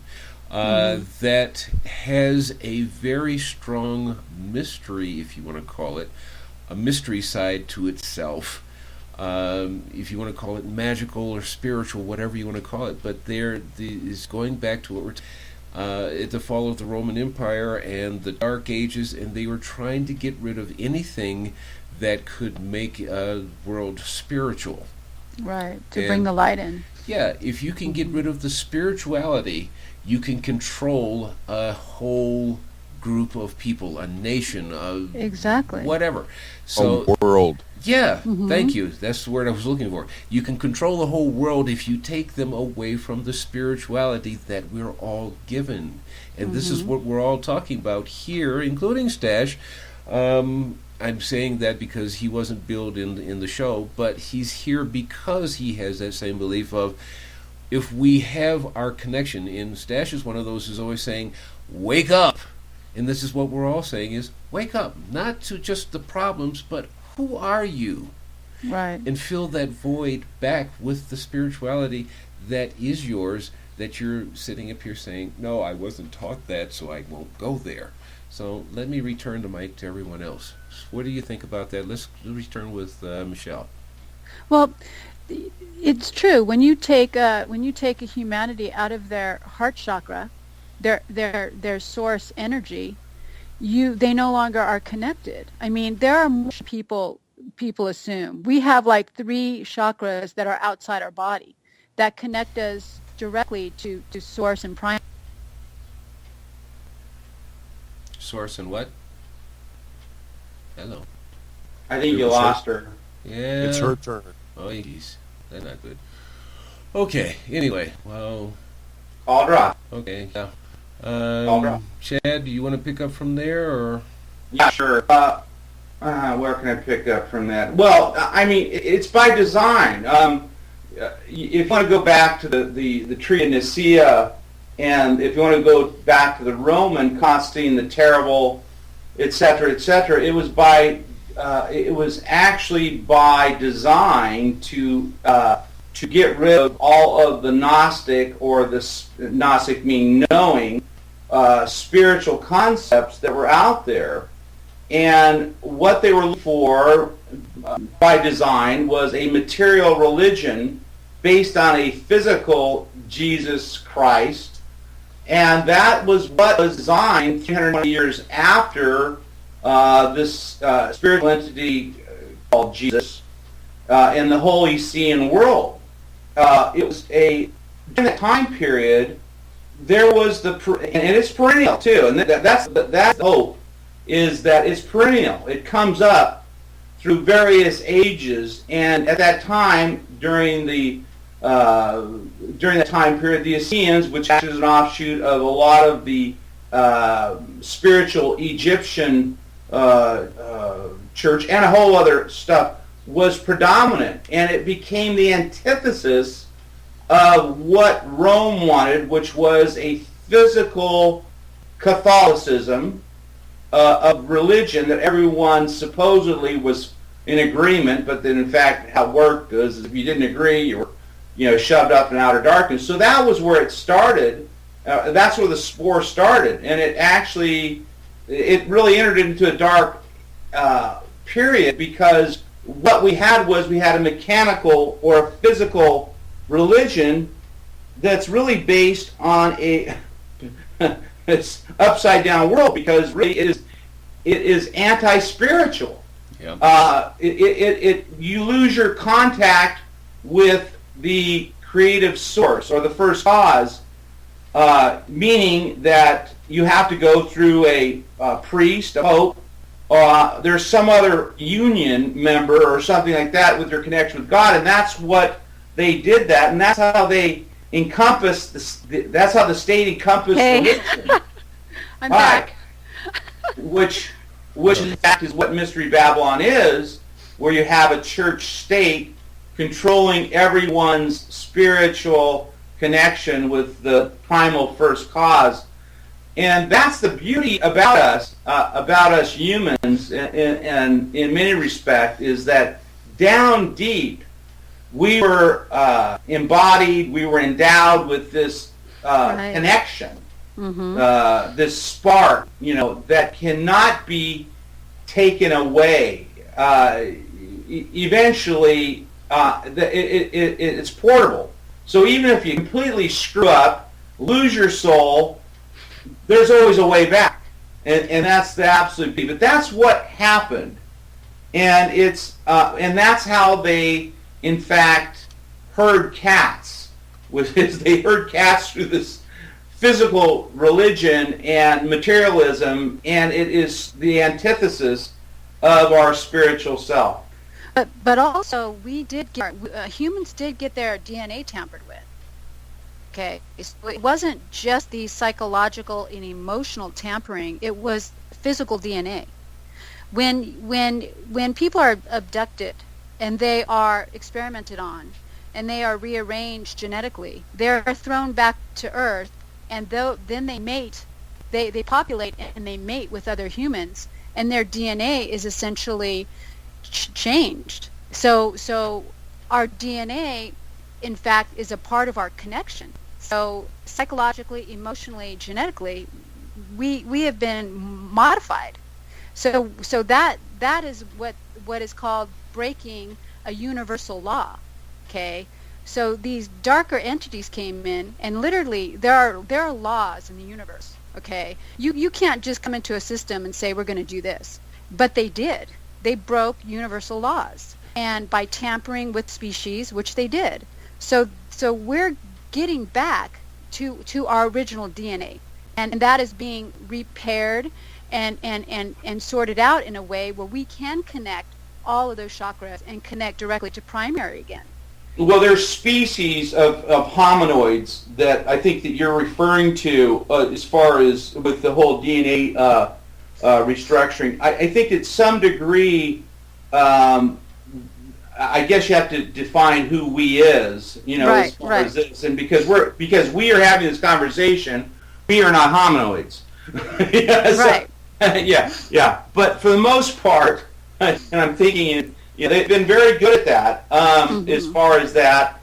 that has a very strong mystery, if you want to call it, a mystery side to itself. if you want to call it magical or spiritual, whatever you want to call it. But is going back to what we're at the fall of the Roman Empire and the Dark Ages, and they were trying to get rid of anything that could make a world spiritual. Right, to bring the light in. Yeah, if you can get rid of the spirituality, you can control a whole group of people, a nation, exactly, whatever. So a world. Yeah, thank you. That's the word I was looking for. You can control the whole world if you take them away from the spirituality that we're all given. And this is what we're all talking about here, including Stash. I'm saying that because he wasn't billed in the show, but he's here because he has that same belief of, if we have our connection, and Stash is one of those who's always saying, wake up. And this is what we're all saying is, wake up, not to just the problems, but who are you? Right. And fill that void back with the spirituality that is yours, that you're sitting up here saying, no, I wasn't taught that, so I won't go there. So let me return the mic to everyone else. What do you think about that? Let's return with Michelle. Well, it's true. When you take a humanity out of their heart chakra, their source energy, they no longer are connected. I mean, there are more people assume. We have like 3 chakras that are outside our body that connect us directly to source and prime. Source and what? Hello. I think you lost her. Yeah. It's her turn. Oh, geez. That's not good. Okay, anyway, well... All drop. Okay, yeah. All drop. Chad, do you want to pick up from there, or...? Yeah, sure. Where can I pick up from that? Well, I mean, it's by design. If you want to go back to the Treaty of Nicaea, and if you want to go back to the Roman, Constantine the Terrible, etc., it was actually by design to get rid of all of the Gnostic, or the Gnostic meaning knowing, spiritual concepts that were out there. And what they were looking for by design was a material religion based on a physical Jesus Christ. And that was what was designed 320 years after this spiritual entity called Jesus in the Holy See and world. It was during that time period, there was and it's perennial too, and that's the hope, is that it's perennial. It comes up through various ages, and at that time, during that time period, the Essenes, which is an offshoot of a lot of the spiritual Egyptian church and a whole other stuff, was predominant, and it became the antithesis of what Rome wanted, which was a physical Catholicism of religion that everyone supposedly was in agreement, but then in fact how it worked is if you didn't agree, you were shoved up in outer darkness. So that was where it started. That's where the spore started, and it really entered into a dark period, because what we had a mechanical or a physical religion that's really based on it's upside down world, because really it is anti-spiritual. Yeah. You lose your contact with the creative source or the first cause, meaning that you have to go through a priest, a pope, there's some other union member or something like that with your connection with God, and that's what they did that, and that's how they encompassed that's how the state encompassed religion. I'm back. Which in fact is what Mystery Babylon is, where you have a church state controlling everyone's spiritual connection with the primal first cause. And that's the beauty about us humans, and in many respects, is that down deep we were embodied, we were endowed with this connection, this spark, that cannot be taken away. Eventually, it's portable. So even if you completely screw up, lose your soul, there's always a way back, and that's the absolute key. But that's what happened, and and that's how they, in fact, herd cats. They herd cats through this physical religion and materialism, and it is the antithesis of our spiritual self. But also, humans did get their DNA tampered with. Okay, so it wasn't just the psychological and emotional tampering; it was physical DNA. When people are abducted and they are experimented on, and they are rearranged genetically, they're thrown back to Earth, and then they mate, they populate and they mate with other humans, and their DNA is essentially changed. So our DNA, in fact, is a part of our connection. So psychologically, emotionally, genetically, we have been modified. So that is what is called breaking a universal law. Okay, so these darker entities came in, and literally there are laws in the universe. Okay, you can't just come into a system and say we're going to do this, but they did. They broke universal laws, and by tampering with species, which they did. So we're getting back to our original DNA, and that is being repaired and sorted out in a way where we can connect all of those chakras and connect directly to primary again. Well, there's species of hominoids that I think that you're referring to as far as with the whole DNA restructuring. I think to some degree, I guess you have to define who we is, as far as this. And because we are having this conversation, we are not hominoids. Right. Yeah. But for the most part, and I'm thinking, they've been very good at that. As far as that,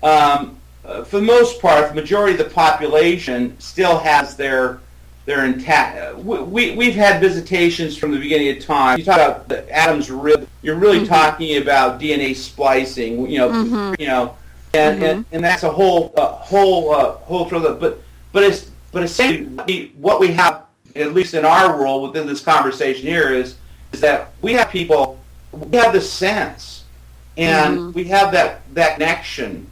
for the most part, the majority of the population still has their intact. We've had visitations from the beginning of time. You talk about the Adam's rib. You're really talking about DNA splicing. And that's a whole further. But essentially, what we have, at least in our world, within this conversation here, is that we have people. We have the sense, and we have that connection,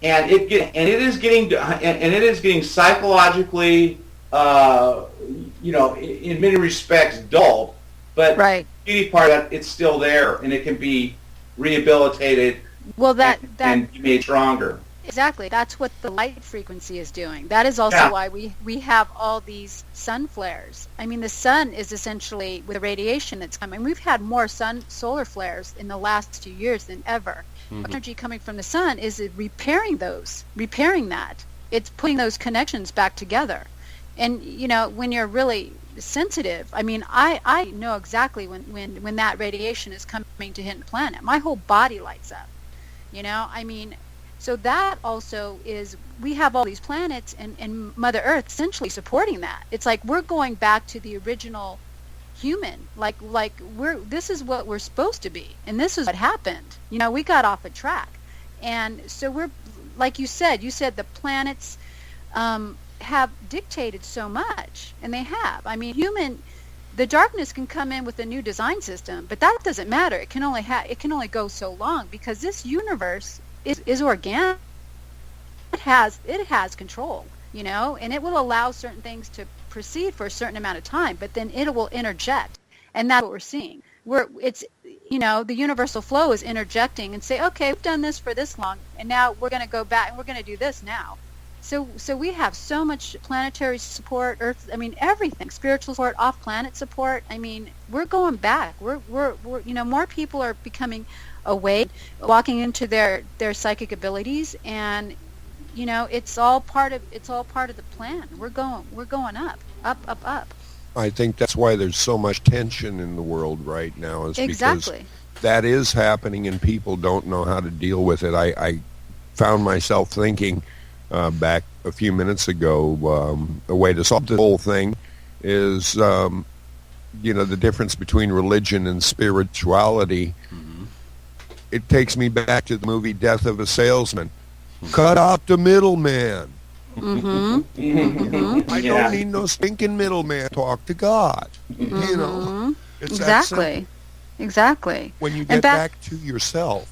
and it is getting psychologically, in many respects dulled, but the beauty part of that, it's still there, and it can be rehabilitated. Well, and be made stronger. Exactly. That's what the light frequency is doing. That is also why we have all these sun flares. I mean, the sun is essentially, with the radiation that's coming, we've had more solar flares in the last 2 years than ever. Energy coming from the sun is repairing that. It's putting those connections back together. And, when you're really sensitive, I mean, I know exactly when that radiation is coming to hit the planet. My whole body lights up, I mean. So that also is, we have all these planets and Mother Earth essentially supporting that. It's like we're going back to the original human, like this is what we're supposed to be, and this is what happened. We got off a track, and so we're, like you said the planets have dictated so much, and they have. I mean, the darkness can come in with a new design system, but that doesn't matter. It can only go so long, because this universe is organic. It has control, and it will allow certain things to proceed for a certain amount of time, but then it will interject, and that's what we're seeing. The universal flow is interjecting and say, okay, we've done this for this long, and now we're going to go back and we're going to do this now. So we have so much planetary support, Earth, I mean, everything, spiritual support, off-planet support. I mean, we're going back. We're more people are becoming awake, walking into their psychic abilities, and it's all part of the plan. We're going up. I think that's why there's so much tension in the world right now, is exactly because that is happening and people don't know how to deal with it. I found myself thinking back a few minutes ago, a way to solve the whole thing is the difference between religion and spirituality it takes me back to the movie Death of a Salesman. Cut out the middleman. I don't need no stinking middleman. Talk to God. You know, it's exactly. When you get back to yourself.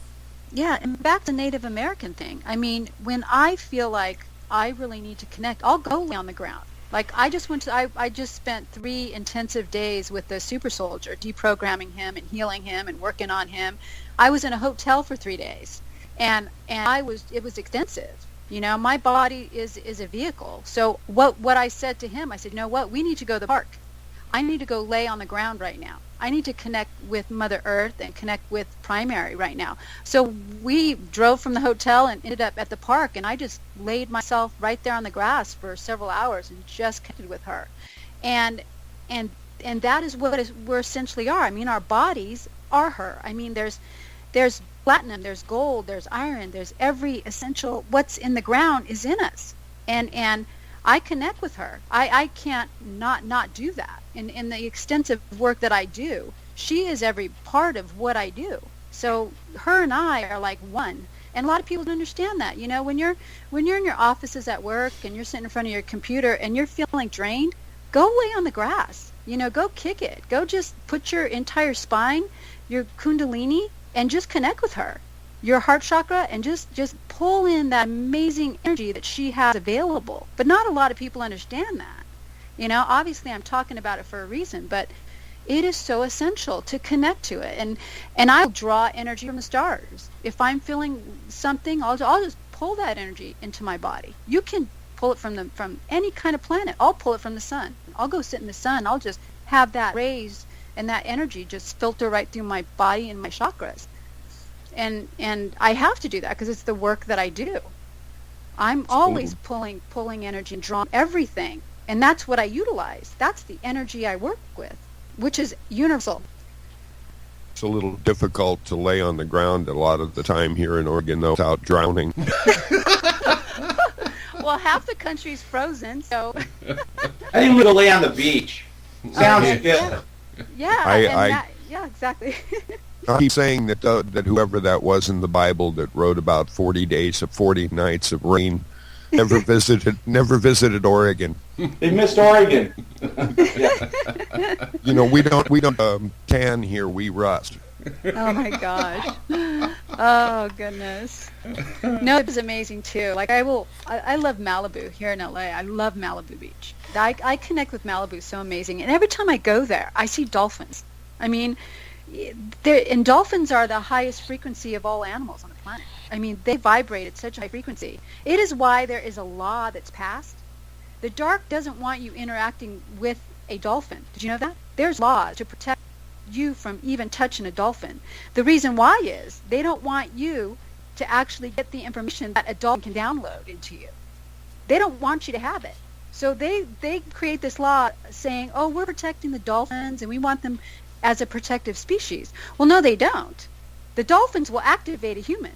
Yeah, and back to Native American thing. I mean, when I feel like I really need to connect, I'll go lay on the ground. Like I just spent 3 intensive days with the super soldier, deprogramming him and healing him and working on him. I was in a hotel for 3 days, and it was extensive. You know, my body is a vehicle. So what I said to him, I said, you know what, we need to go to the park. I need to go lay on the ground right now. I need to connect with Mother Earth and connect with primary right now. So we drove from the hotel and ended up at the park, and I just laid myself right there on the grass for several hours and just connected with her. And that is what we essentially are. I mean, our bodies are her. I mean, there's platinum, there's gold, there's iron, there's every essential, what's in the ground is in us. And I connect with her. I can't not do that. In the extensive work that I do, she is every part of what I do. So her and I are like one. And a lot of people don't understand that. You know, when you're in your offices at work and you're sitting in front of your computer and you're feeling drained, go lay on the grass. You know, go kick it. Go just put your entire spine, your kundalini, and just connect with her, your heart chakra, and just pull in that amazing energy that she has available. But not a lot of people understand that. You know, obviously I'm talking about it for a reason, but it is so essential to connect to it. And I'll draw energy from the stars. If I'm feeling something, I'll just pull that energy into my body. You can pull it from any kind of planet. I'll pull it from the sun. I'll go sit in the sun. I'll just have that rays and that energy just filter right through my body and my chakras. And I have to do that because it's the work that I do. I'm always pulling energy and drawing everything. And that's what I utilize. That's the energy I work with, which is universal. It's a little difficult to lay on the ground a lot of the time here in Oregon, though, without drowning. Well, half the country's frozen, so... I think we'll lay on the beach. Sounds good. Yeah, exactly. I keep saying that whoever that was in the Bible that wrote about 40 days of 40 nights of rain never visited Oregon. They missed Oregon. You know, we don't tan here. We rust. Oh my gosh. Oh goodness. No, it was amazing too. Like I love Malibu here in LA. I love Malibu Beach. I connect with Malibu so amazing. And every time I go there, I see dolphins. I mean, and dolphins are the highest frequency of all animals on the planet. I mean, they vibrate at such a high frequency. It is why there is a law that's passed. The dark doesn't want you interacting with a dolphin. Did you know that? There's laws to protect you from even touching a dolphin. The reason why is they don't want you to actually get the information that a dolphin can download into you. They don't want you to have it. So they create this law saying, oh, we're protecting the dolphins and we want them as a protective species. Well, no, they don't. The dolphins will activate a human.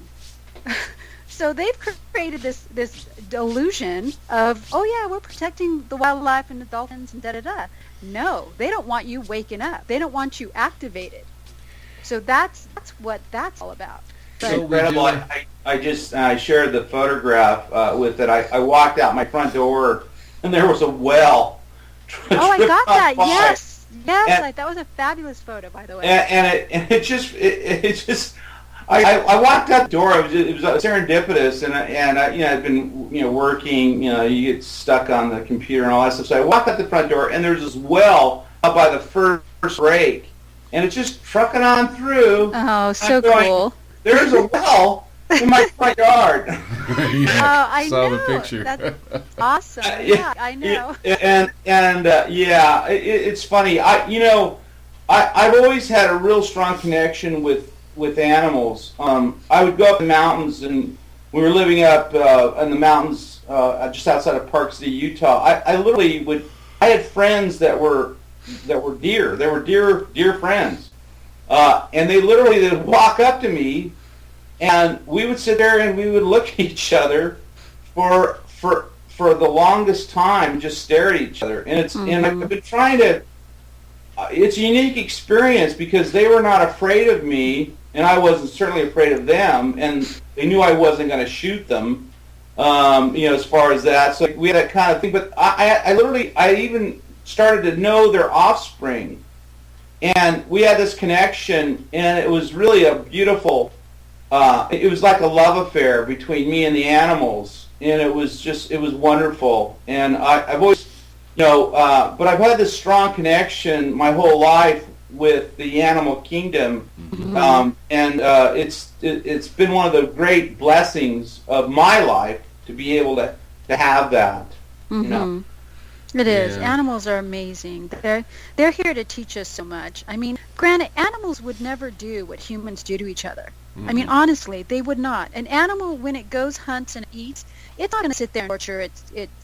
So they've created this delusion of, oh yeah, we're protecting the wildlife and the dolphins and da-da-da. No, they don't want you waking up. They don't want you activated. So that's what that's all about. But, so incredible. I shared the photograph with it. I walked out my front door and there was a well. Oh, I got that. Yes. And, that was a fabulous photo, by the way. It just I walked out the door. It was serendipitous, and I'd been working. You get stuck on the computer and all that stuff. So I walked out the front door, and there's this well up by the first break, and it's just trucking on through. Oh, so cool! There's a well in my front yard. I saw know. the picture. That's awesome. Yeah, I know. It's funny. I've always had a real strong connection with animals. I would go up the mountains, and we were living up in the mountains just outside of Park City, Utah. I literally I had friends that were deer. They were deer friends, and they would walk up to me, and we would sit there and we would look at each other for the longest time, just stare at each other. And and I've been trying to. It's a unique experience because they were not afraid of me. and I wasn't certainly afraid of them, and they knew I wasn't going to shoot them, as far as that. So we had that kind of thing. But I even started to know their offspring, and we had this connection, and it was really a beautiful, it was like a love affair between me and the animals, and it was wonderful. And I've always, but I've had this strong connection my whole life with the animal kingdom, and it's been one of the great blessings of my life to be able to have that. It is. Yeah. Animals are amazing. They're here to teach us so much. I mean, granted, animals would never do what humans do to each other. I mean, honestly, they would not. An animal, when it goes, hunts, and eats, it's not going to sit there and torture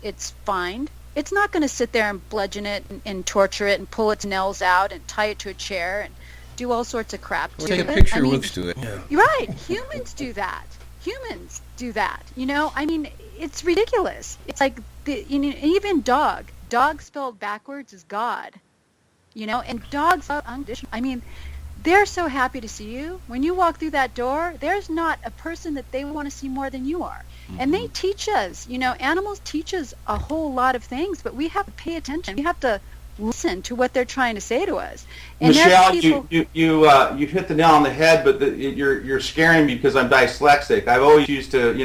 its find. It's not going to sit there and bludgeon it and torture it and pull its nails out and tie it to a chair and do all sorts of crap to it. Take a picture, looks to it. Yeah. You're right. Humans do that. I mean, it's ridiculous. It's like, even dog spelled backwards is God. And dogs are unconditional. I mean, they're so happy to see you. When you walk through that door, there's not a person that they want to see more than you are. And they teach us, animals teach us a whole lot of things, but we have to pay attention. We have to listen to what they're trying to say to us. And Michelle, you hit the nail on the head, but you're scaring me because I'm dyslexic. I've always used to,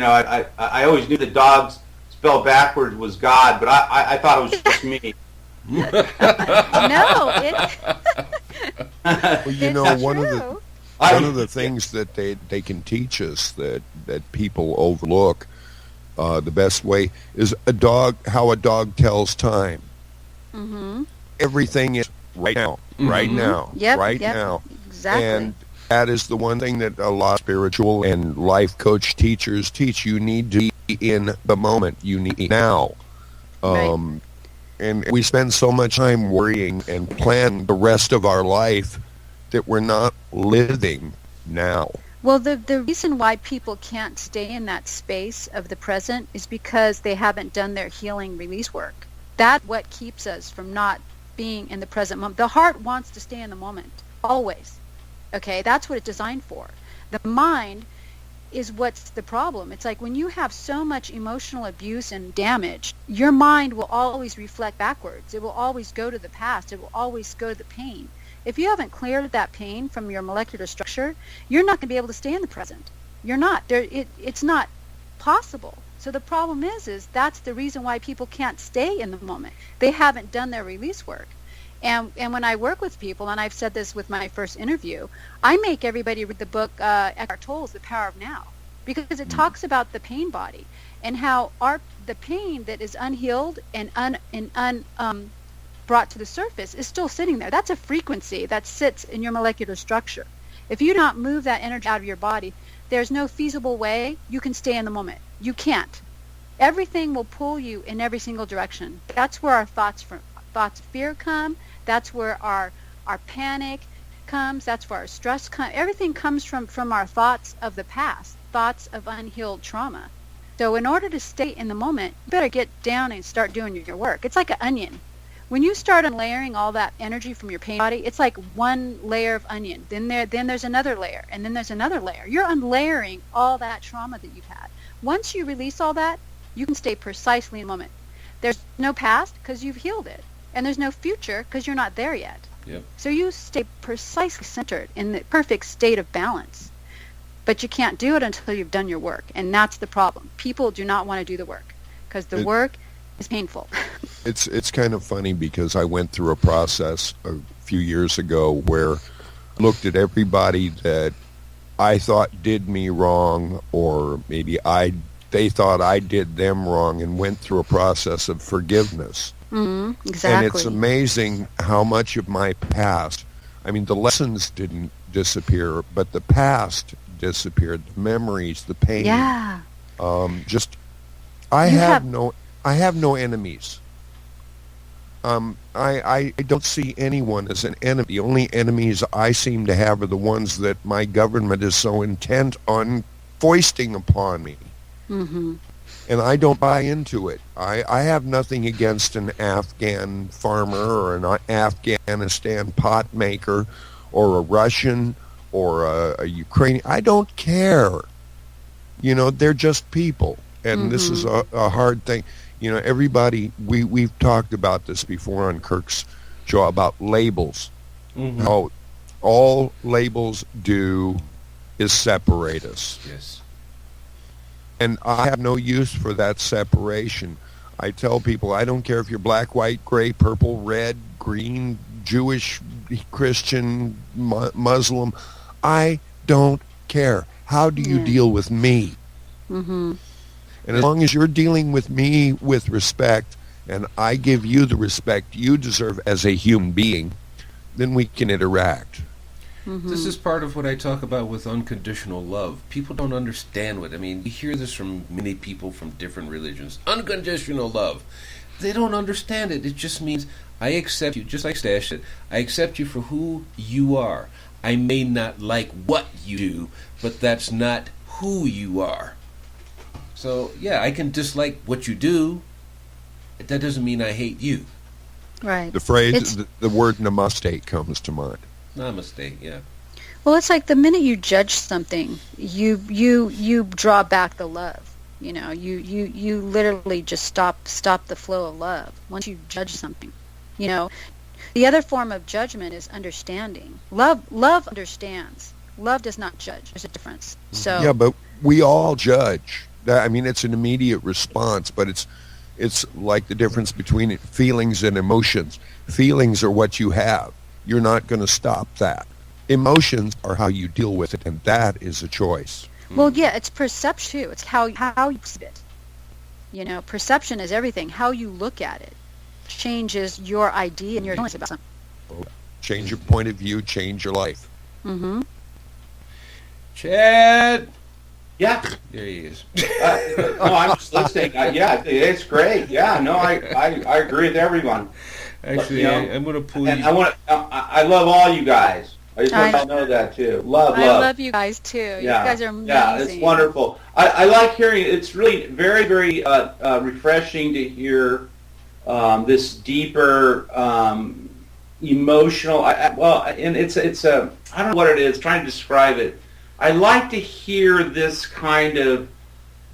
I always knew that dogs spelled backwards was God, but I thought it was just me. No, well, one of the things that they can teach us that people overlook, the best way is how a dog tells time. Everything is right now, right now, now. Exactly. And that is the one thing that a lot of spiritual and life coach teachers teach. You need to be in the moment. You need now. Right. And we spend so much time worrying and planning the rest of our life that we're not living now. Well, the reason why people can't stay in that space of the present is because they haven't done their healing release work. That's what keeps us from not being in the present moment. The heart wants to stay in the moment, always. Okay, that's what it's designed for. The mind is what's the problem. It's like when you have so much emotional abuse and damage, your mind will always reflect backwards. It will always go to the past. It will always go to the pain. If you haven't cleared that pain from your molecular structure, you're not going to be able to stay in the present. You're not. It's not possible. So the problem is that's the reason why people can't stay in the moment. They haven't done their release work. And when I work with people, and I've said this with my first interview, I make everybody read the book Eckhart Tolle's The Power of Now, because it talks about the pain body and how the pain that is unhealed and brought to the surface is still sitting there. That's a frequency that sits in your molecular structure. If you don't move that energy out of your body, there's no feasible way you can stay in the moment. You can't. Everything will pull you in every single direction. That's where our thoughts of fear come. That's where our panic comes. That's where our stress comes. Everything comes from our thoughts of the past, thoughts of unhealed trauma. So in order to stay in the moment, you better get down and start doing your work. It's like an onion. When you start unlayering all that energy from your pain body, it's like one layer of onion. Then there's another layer, and then there's another layer. You're unlayering all that trauma that you've had. Once you release all that, you can stay precisely in the moment. There's no past because you've healed it, and there's no future because you're not there yet. Yep. So you stay precisely centered in the perfect state of balance. But you can't do it until you've done your work, and that's the problem. People do not want to do the work because the work is painful. It's kind of funny because I went through a process a few years ago where I looked at everybody that I thought did me wrong, or maybe they thought I did them wrong, and went through a process of forgiveness. Exactly. And it's amazing how much of my past, I mean, the lessons didn't disappear, but the past disappeared, the memories, the pain. Yeah. I have no enemies. I don't see anyone as an enemy. The only enemies I seem to have are the ones that my government is so intent on foisting upon me. Mm-hmm. And I don't buy into it. I have nothing against an Afghan farmer or an Afghanistan pot maker or a Russian or a Ukrainian. I don't care. They're just people. And this is a hard thing. Everybody, we've talked about this before on Kirk's show about labels. All labels do is separate us. Yes. And I have no use for that separation. I tell people, I don't care if you're black, white, gray, purple, red, green, Jewish, Christian, Muslim. I don't care. How do you deal with me? And as long as you're dealing with me with respect, and I give you the respect you deserve as a human being, then we can interact. This is part of what I talk about with unconditional love. People don't understand what, you hear this from many people from different religions. Unconditional love. They don't understand it. It just means I accept you, just like Stash said. I accept you for who you are. I may not like what you do, but that's not who you are. So, yeah, I can dislike what you do. That doesn't mean I hate you. Right. The phrase, the word namaste comes to mind. Namaste, yeah. Well, it's like the minute you judge something, you draw back the love. You literally just stop the flow of love once you judge something. The other form of judgment is understanding. Love understands. Love does not judge. There's a difference. So yeah, but we all judge. It's an immediate response, but it's like the difference between feelings and emotions. Feelings are what you have. You're not going to stop that. Emotions are how you deal with it, and that is a choice. Well, yeah, it's perception too. It's how you see it. Perception is everything. How you look at it changes your idea and your feelings about something. Change your point of view, change your life. Chad! Yeah. There he is. I'm just listening. Yeah, it's great. Yeah, no, I agree with everyone. Actually, I'm going to pull and you. I love all you guys. I just want you to know that too. Love. I love you guys too. You guys are amazing. Yeah, it's wonderful. I like hearing it. It's really very, very refreshing to hear this deeper emotional. And it's I don't know what it is. Trying to describe it. I like to hear this kind of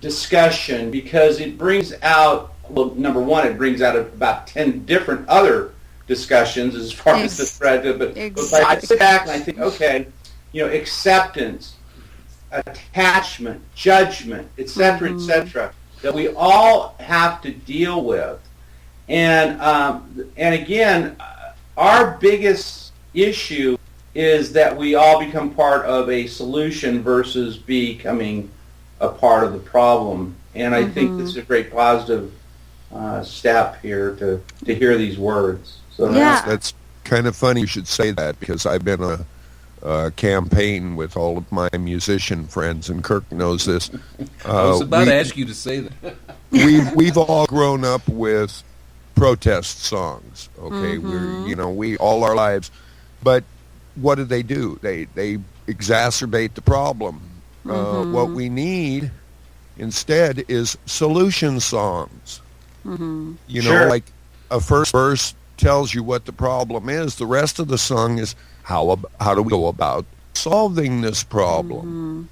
discussion because it brings out. Well, number one, it brings out about 10 different other discussions as far as the thread. But I sit back and I think, okay, acceptance, attachment, judgment, etc., etc., that we all have to deal with. And again, our biggest issue is that we all become part of a solution versus becoming a part of the problem. And I think this is a great positive step here to hear these words. So that's kind of funny you should say that, because I've been on a campaign with all of my musician friends, and Kirk knows this. I was about to ask you to say that. we've all grown up with protest songs. Okay, we all our lives, but what do? They exacerbate the problem. What we need instead is solution songs. Like a first verse tells you what the problem is. The rest of the song is how do we go about solving this problem?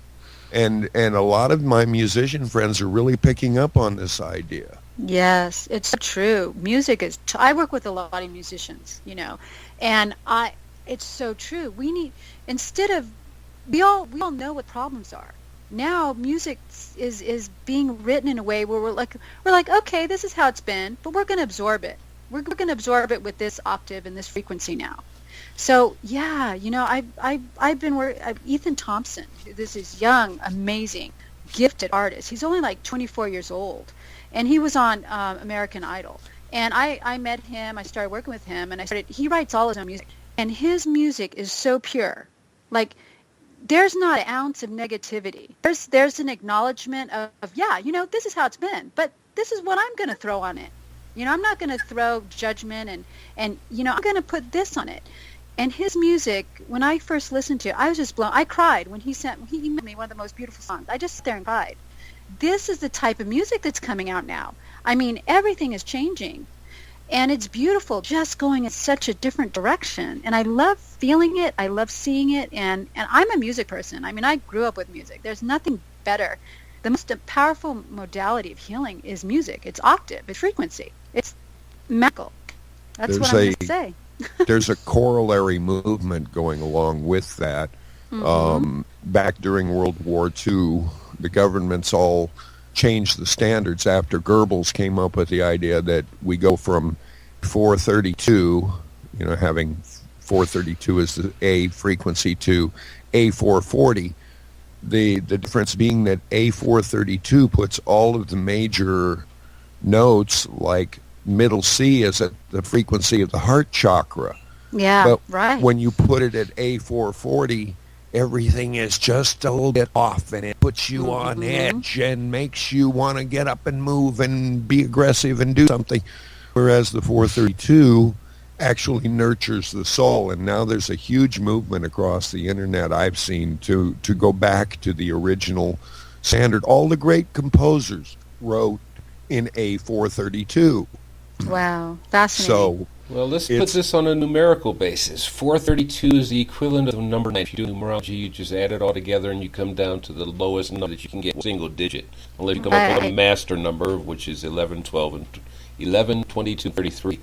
And a lot of my musician friends are really picking up on this idea. Yes, it's so true. Music is. I work with a lot of musicians, and it's so true. We need, instead of, we all know what problems are. Now music is being written in a way where we're like, okay, this is how it's been, but we're going to absorb it. We're going to absorb it with this octave and this frequency now. So yeah, I've been Ethan Thompson. This is young, amazing, gifted artist. He's only like 24 years old, and he was on American Idol. And I met him. I started working with him, and he writes all his own music, and his music is so pure, like. There's not an ounce of negativity. There's an acknowledgement of this is how it's been, but this is what I'm going to throw on it. I'm not going to throw judgment and I'm going to put this on it. And his music, when I first listened to it, I was just blown. I cried when he sent me one of the most beautiful songs. I just sat there and cried. This is the type of music that's coming out now. Everything is changing. And it's beautiful, just going in such a different direction. And I love feeling it. I love seeing it. And I'm a music person. I mean, I grew up with music. There's nothing better. The most powerful modality of healing is music. It's octave. It's frequency. It's magical. That's what I'm going to say. There's a corollary movement going along with that. Back during World War II, the governments all changed the standards after Goebbels came up with the idea that we go from 432, having 432 as the A frequency, to A440. The difference being that A432 puts all of the major notes, like middle C, is at the frequency of the heart chakra. Yeah, but right. When you put it at A440, everything is just a little bit off, and it puts you on edge and makes you want to get up and move and be aggressive and do something. Whereas the 432 actually nurtures the soul, and now there's a huge movement across the internet I've seen to go back to the original standard. All the great composers wrote in A432. Wow, fascinating. So, well, let's put this on a numerical basis. 432 is the equivalent of number 9. If you do numerology, you just add it all together and you come down to the lowest number that you can get, single digit. Unless you come up with a master number, which is 11, 12, and 11, 22, 33.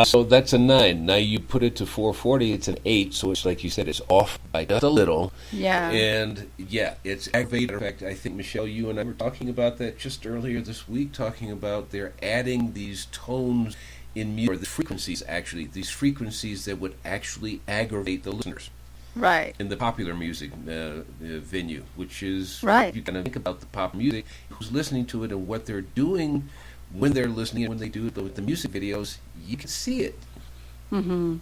So that's a 9. Now you put it to 440, it's an 8, so it's like you said, it's off by just a little. Yeah. And yeah, it's aggravated. In fact, I think, Michelle, you and I were talking about that just earlier this week, talking about they're adding these tones in music, or the frequencies actually, these frequencies that would actually aggravate the listeners. Right. In the popular music venue, which is, right. You kind of think about the pop music, who's listening to it and what they're doing when they're listening, and when they do it with the music videos, you can see it. Mm-hmm.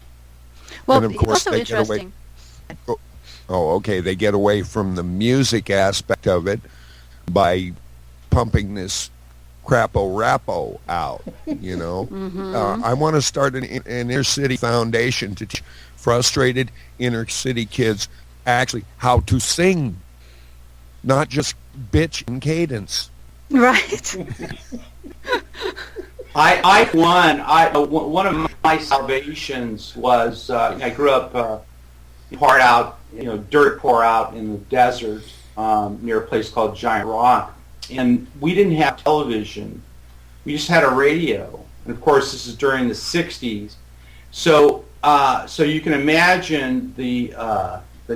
Well, and of course, also interesting. Okay. They get away from the music aspect of it by pumping this crapo-rapo out, I want to start an inner city foundation to teach frustrated inner city kids actually how to sing, not just bitch and cadence. Right. One of my salvations was I grew up dirt pour out in the desert near a place called Giant Rock, and we didn't have television. We just had a radio, and of course this is during the '60s. So you can imagine the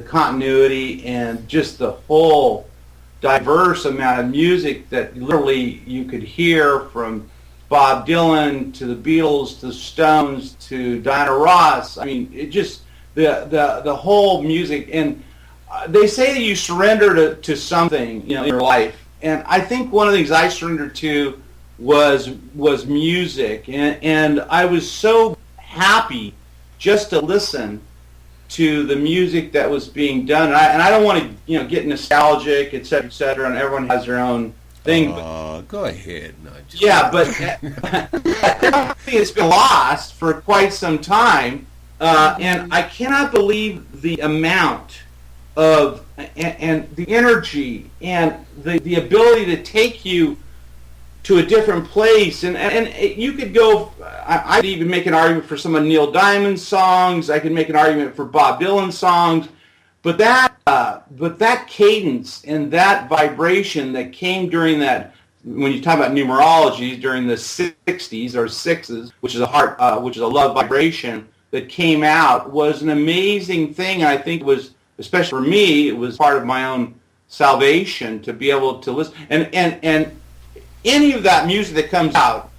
continuity and just the full diverse amount of music that literally you could hear, from Bob Dylan to the Beatles to the Stones to Diana Ross. I mean, it just the whole music. And they say that you surrender to something, in your life. And I think one of the things I surrendered to was music, and I was so happy just to listen to the music that was being done. And I don't want to, get nostalgic, et cetera, and everyone has their own thing. Go ahead. No, but I think it's been lost for quite some time, and I cannot believe the amount of and the energy and the ability to take you to a different place, and you could go. I'd even make an argument for some of Neil Diamond's songs. I could make an argument for Bob Dylan's songs, but that cadence and that vibration that came during that, when you talk about numerology, during the '60s or sixes, which is a love vibration that came out, was an amazing thing. And I think it was, especially for me, it was part of my own salvation to be able to listen. And any of that music that comes out,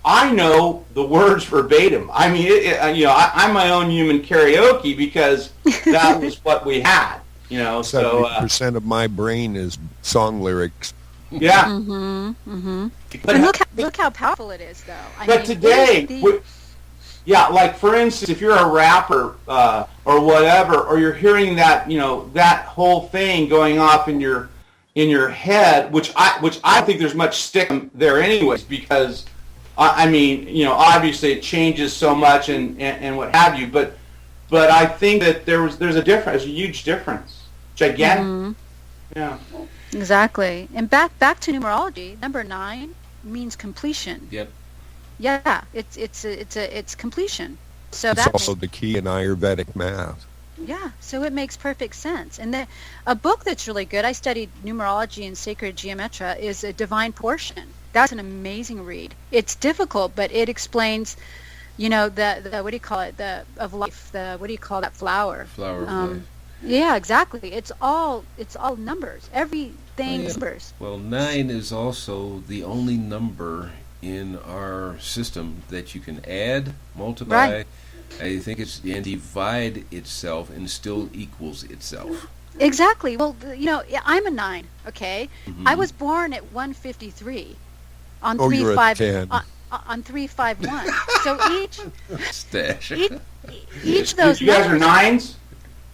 I know the words verbatim. I mean, I'm my own human karaoke, because that was what we had. 70% of my brain is song lyrics. Yeah. Mm-hmm. Mm-hmm. But look how powerful it is, though. But today, like for instance, if you're a rapper or whatever, or you're hearing that, that whole thing going off in your head, which I think there's much stick there anyways, because I mean, obviously it changes so much and what have you, but I think that there's a difference, a huge difference, gigantic. Mm-hmm. Yeah. Exactly. And back to numerology, number 9 means completion. Yep. Yeah, it's completion. So It's that also the key in Ayurvedic math. yeah, so it makes perfect sense. And a book that's really good, I studied numerology and sacred geometry, is A Divine Portion. That's an amazing read. It's difficult, but it explains, the what do you call it, the of life, the what do you call that flower? Flower of life. Yeah, exactly. It's all numbers. Everything is numbers. Well, 9 is also the only number in our system that you can add, multiply, Right. I think and divide itself and still equals itself. Exactly. Well, I'm a 9, okay? Mhm. I was born at 153 on Oh, you're a 10. on 351. So Stash. each of those You guys are numbers, nines?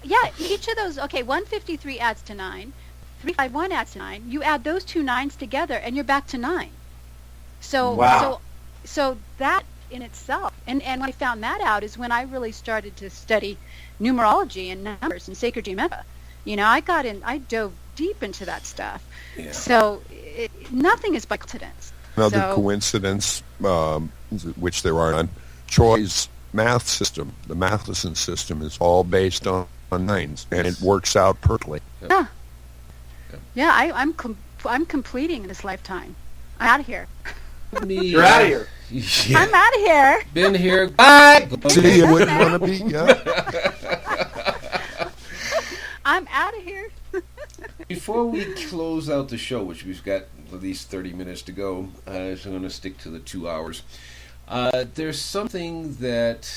yeah, each of those, okay, 153 adds to 9, 351 adds to 9. You add those two nines together and you're back to 9. So Wow. so that in itself, and when I found that out is when I really started to study numerology and numbers and sacred geometry. I dove deep into that stuff. Yeah. So nothing is by coincidence. Another So- coincidence, which there are none, Troy's math system, the Matheson system, is all based on nines, and it works out perfectly. Yeah, I'm completing this lifetime. I'm out of here. You're out of here. Yeah. I'm out of here. Been here. Bye. See, you wouldn't want to be, yeah. I'm out of here. Before we close out the show, which we've got at least 30 minutes to go, so I'm going to stick to the 2 hours. There's something that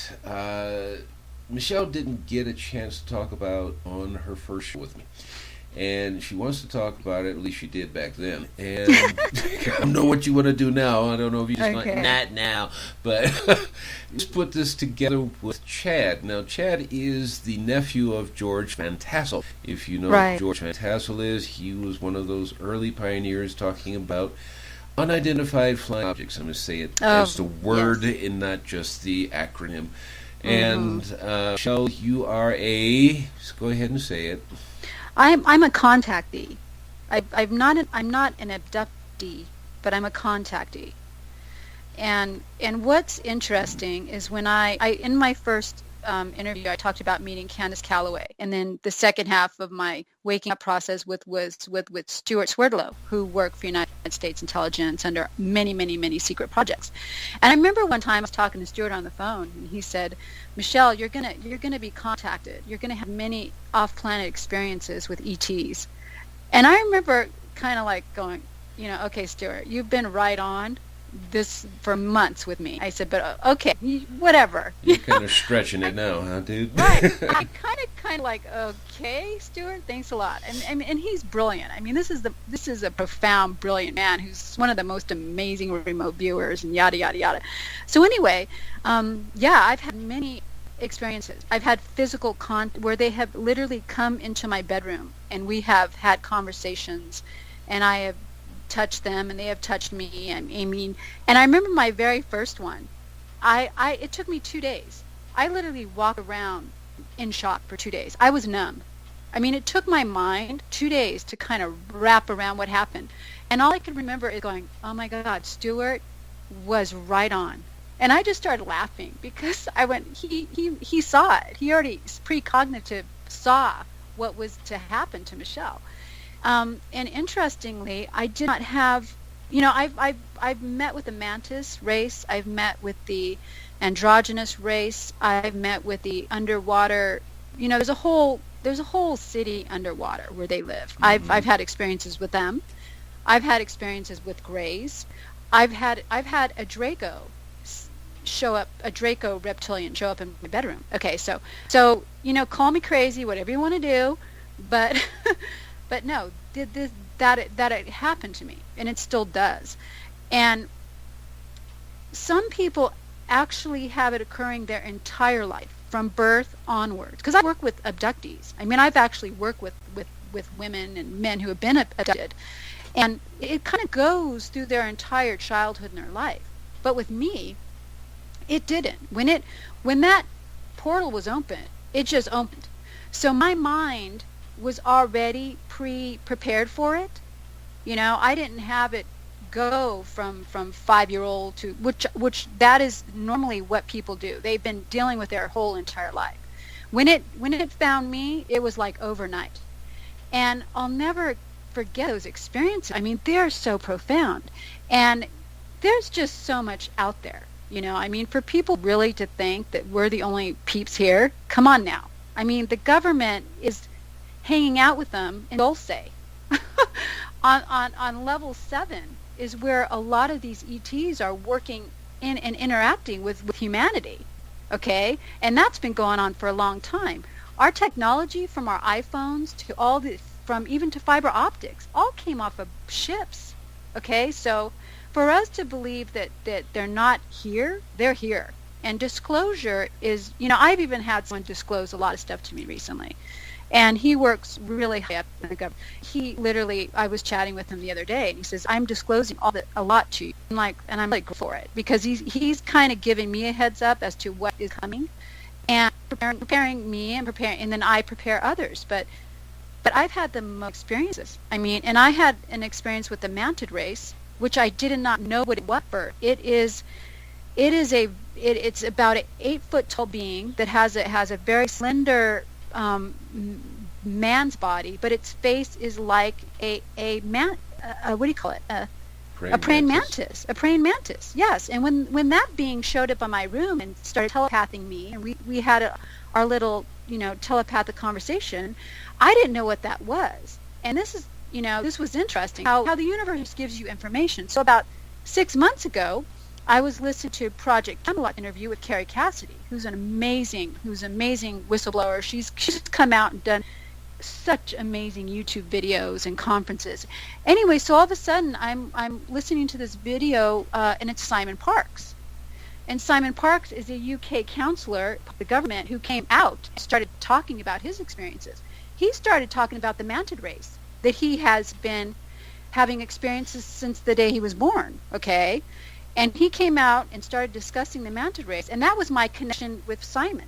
Michelle didn't get a chance to talk about on her first show with me. And she wants to talk about it, at least she did back then. And I don't know what you want to do now. I don't know if you just want, not now. But let's put this together with Chad. Now, Chad is the nephew of George Van Tassel. If you know Right. who George Van Tassel is, he was one of those early pioneers talking about unidentified flying objects. I'm going to say it as the word and not just the acronym. And Michelle, you are just go ahead and say it. I'm a contactee. I'm not an abductee, but I'm a contactee. And what's interesting is when I in my first interview I talked about meeting Candace Calloway, and then the second half of my waking up process was with Stuart Swerdlow, who worked for United States intelligence under many secret projects. And I remember one time I was talking to Stuart on the phone, and he said, "Michelle, you're gonna be contacted. You're gonna have many off-planet experiences with ETs." And I remember kind of like going, okay, Stuart, you've been right on this for months with me. I said, but okay, whatever. You're kind of stretching it now, huh, dude? Right. I kind of like, okay, Stuart, thanks a lot. And he's brilliant. I mean, this is a profound, brilliant man who's one of the most amazing remote viewers and yada yada yada. So anyway, I've had many experiences. I've had physical where they have literally come into my bedroom and we have had conversations, and I have touched them and they have touched me. I mean, and I remember my very first one. It took me 2 days. I literally walked around in shock for 2 days. I was numb. I mean, it took my mind 2 days to kind of wrap around what happened. And all I could remember is going, oh my God, Stuart was right on. And I just started laughing because I went, he saw it. He already precognitive saw what was to happen to Michelle. And interestingly, I did not have, I've met with the mantis race. I've met with the androgynous race. I've met with the underwater. There's a whole city underwater where they live. Mm-hmm. I've had experiences with them. I've had experiences with greys. I've had a Draco reptilian show up in my bedroom. Okay, so call me crazy, whatever you want to do, but. But no, that it happened to me, and it still does. And some people actually have it occurring their entire life, from birth onwards. Because I work with abductees. I mean, I've actually worked with women and men who have been abducted. And it kind of goes through their entire childhood and their life. But with me, it didn't. When that portal was open, it just opened. So my mind was already prepared for it. I didn't have it go from 5-year-old to which that is normally what people do. They've been dealing with their whole entire life. When it found me, it was like overnight. And I'll never forget those experiences. I mean, they're so profound. And there's just so much out there. I mean, for people really to think that we're the only peeps here, come on now. I mean, the government is hanging out with them in Dulce. on level 7 is where a lot of these ETs are working in and interacting with humanity. Okay? And that's been going on for a long time. Our technology, from our iPhones to from even to fiber optics, all came off of ships. Okay? So for us to believe that they're not here, they're here. And disclosure is, I've even had someone disclose a lot of stuff to me recently. And he works really high up in the government. He literally, I was chatting with him the other day, and he says, I'm disclosing a lot to you. And I'm like, go for it. Because he's kind of giving me a heads up as to what is coming. And preparing me and then I prepare others. But I've had the most experiences. I mean, and I had an experience with the mantid race, which I did not know what it was for. It's about an 8-foot tall being that has a very slender man's body, but its face is like a man. What do you call it? A praying mantis. A praying mantis. Yes. And when that being showed up in my room and started telepathing me, and we had our little telepathic conversation, I didn't know what that was. And this was interesting how the universe gives you information. So about 6 months ago, I was listening to Project Camelot interview with Carrie Cassidy, who's an amazing whistleblower. She's come out and done such amazing YouTube videos and conferences. Anyway, so all of a sudden I'm listening to this video, and it's Simon Parkes. And Simon Parkes is a UK counselor, the government, who came out and started talking about his experiences. He started talking about the mantid race, that he has been having experiences since the day he was born, okay? And he came out and started discussing the mantid race, and that was my connection with Simon.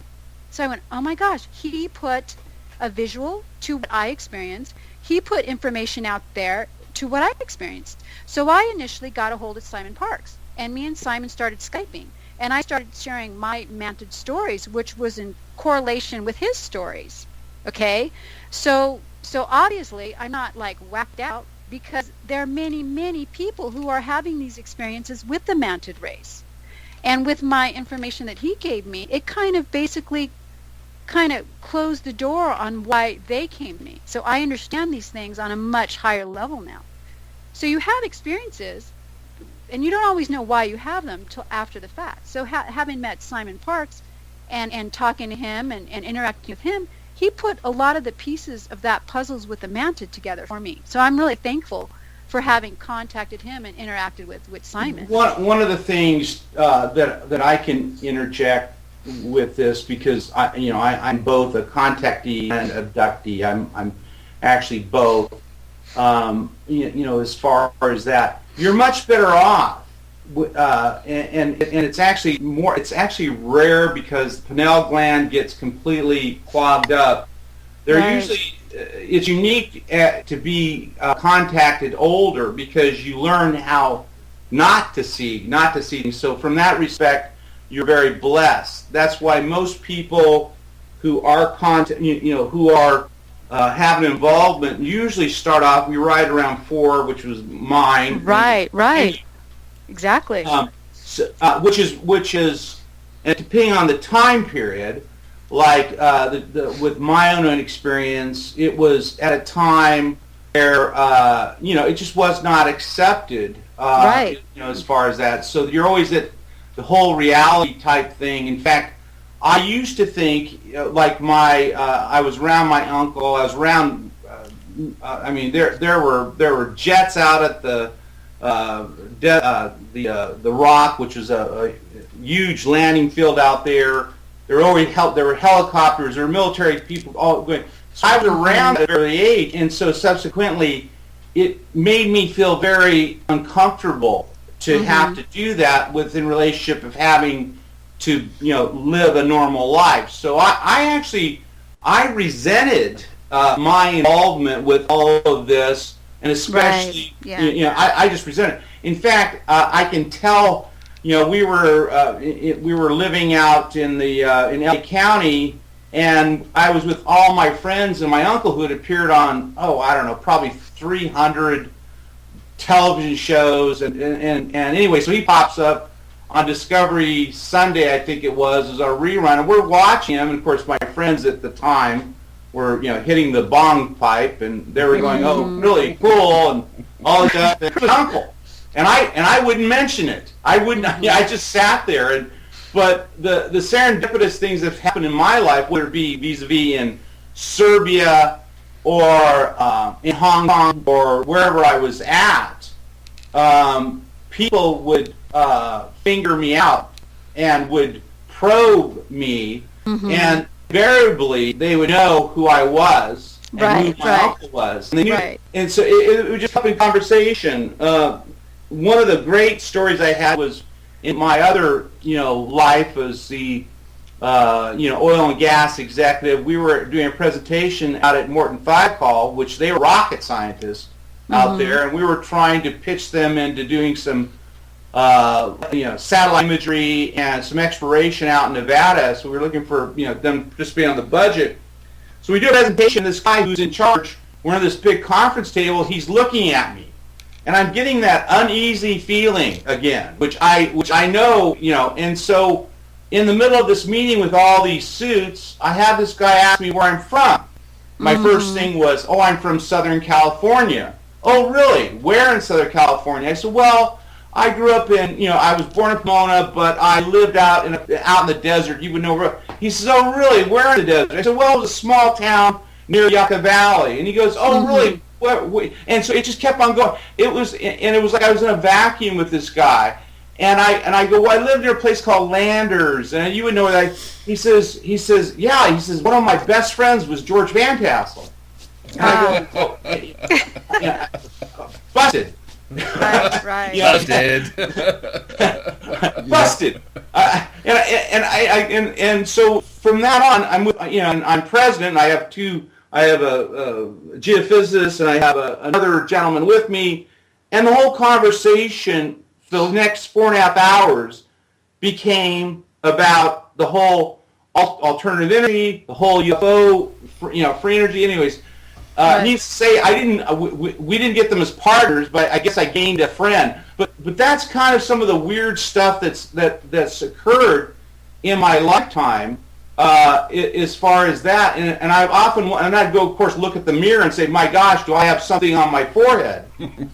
So I went, oh my gosh, he put a visual to what I experienced. He put information out there to what I experienced. So I initially got a hold of Simon Parkes, and me and Simon started Skyping, and I started sharing my mantid stories, which was in correlation with his stories, okay? So obviously I'm not like whacked out, because there are many, many people who are having these experiences with the mantid race. And with my information that he gave me, it kind of closed the door on why they came to me. So I understand these things on a much higher level now. So you have experiences, and you don't always know why you have them till after the fact. So having met Simon Parkes and talking to him and interacting with him, he put a lot of the pieces of that puzzles with the mantid together for me. So I'm really thankful for having contacted him and interacted with Simon. One of the things that I can interject with this, because I'm both a contactee and abductee. I'm actually both. As far as that, you're much better off. And it's actually rare, because the pineal gland gets completely clogged up. It's unique to be contacted older, because you learn how not to see. So from that respect, you're very blessed. That's why most people who are have an involvement usually start off. We right around 4, which was mine. Right. Exactly. Which is, and depending on the time period, like with my own experience, it was at a time where it just was not accepted. Right. As far as that, so you're always at the whole reality type thing. In fact, I used to think I was around my uncle. I was around. There were jets out at the Rock, which is a huge landing field out there. There were helicopters. There were military people all going. So I was around at an early age, and so subsequently, it made me feel very uncomfortable to have to do that within relationship of having to live a normal life. So I resented my involvement with all of this. And especially, I just resent it. In fact, I can tell. We were living out in LA County, and I was with all my friends and my uncle who had appeared on I don't know, probably 300 television shows, and anyway, so he pops up on Discovery Sunday, I think it was, as a rerun, and we're watching him, and of course my friends at the time were hitting the bong pipe, and they were going, "Oh, really cool," and all that stuff. And it was uncle. And I wouldn't mention it. I wouldn't. I just sat there. But the serendipitous things that have happened in my life, whether it be vis-a-vis in Serbia or in Hong Kong or wherever I was at, people would finger me out and would probe me, and invariably they would know who I was and who my uncle was. And they knew, and so it would just happen in conversation. One of the great stories I had was in my other, life as the, oil and gas executive. We were doing a presentation out at Morton 5 Call, which they were rocket scientists out there, and we were trying to pitch them into doing some, satellite imagery and some exploration out in Nevada. So we were looking for, them just being on the budget. So we do a presentation. This guy who's in charge, we're on this big conference table. He's looking at me. And I'm getting that uneasy feeling again, which I know, and so in the middle of this meeting with all these suits, I have this guy ask me where I'm from. My first thing was, I'm from Southern California. Oh, really? Where in Southern California? I said, well, I grew up in, I was born in Pomona, but I lived out in the desert. You would know where. He says, oh, really? Where in the desert? I said, well, it was a small town near Yucca Valley. And he goes, oh, really? And so it just kept on going. It was like I was in a vacuum with this guy, and I go, well, I lived near a place called Landers, and you would know that. He says, one of my best friends was George Van Tassel. And I go, busted. Right. Busted. Busted. And so from that on, I'm president. And I have a geophysicist, and I have another gentleman with me, and the whole conversation for the next 4.5 hours became about the whole alternative energy, the whole UFO, free energy. Anyways, needless to say, we didn't get them as partners, but I guess I gained a friend. But that's kind of some of the weird stuff that's occurred in my lifetime. As far as that, and I've often, and I'd go, of course, look at the mirror and say, my gosh, do I have something on my forehead?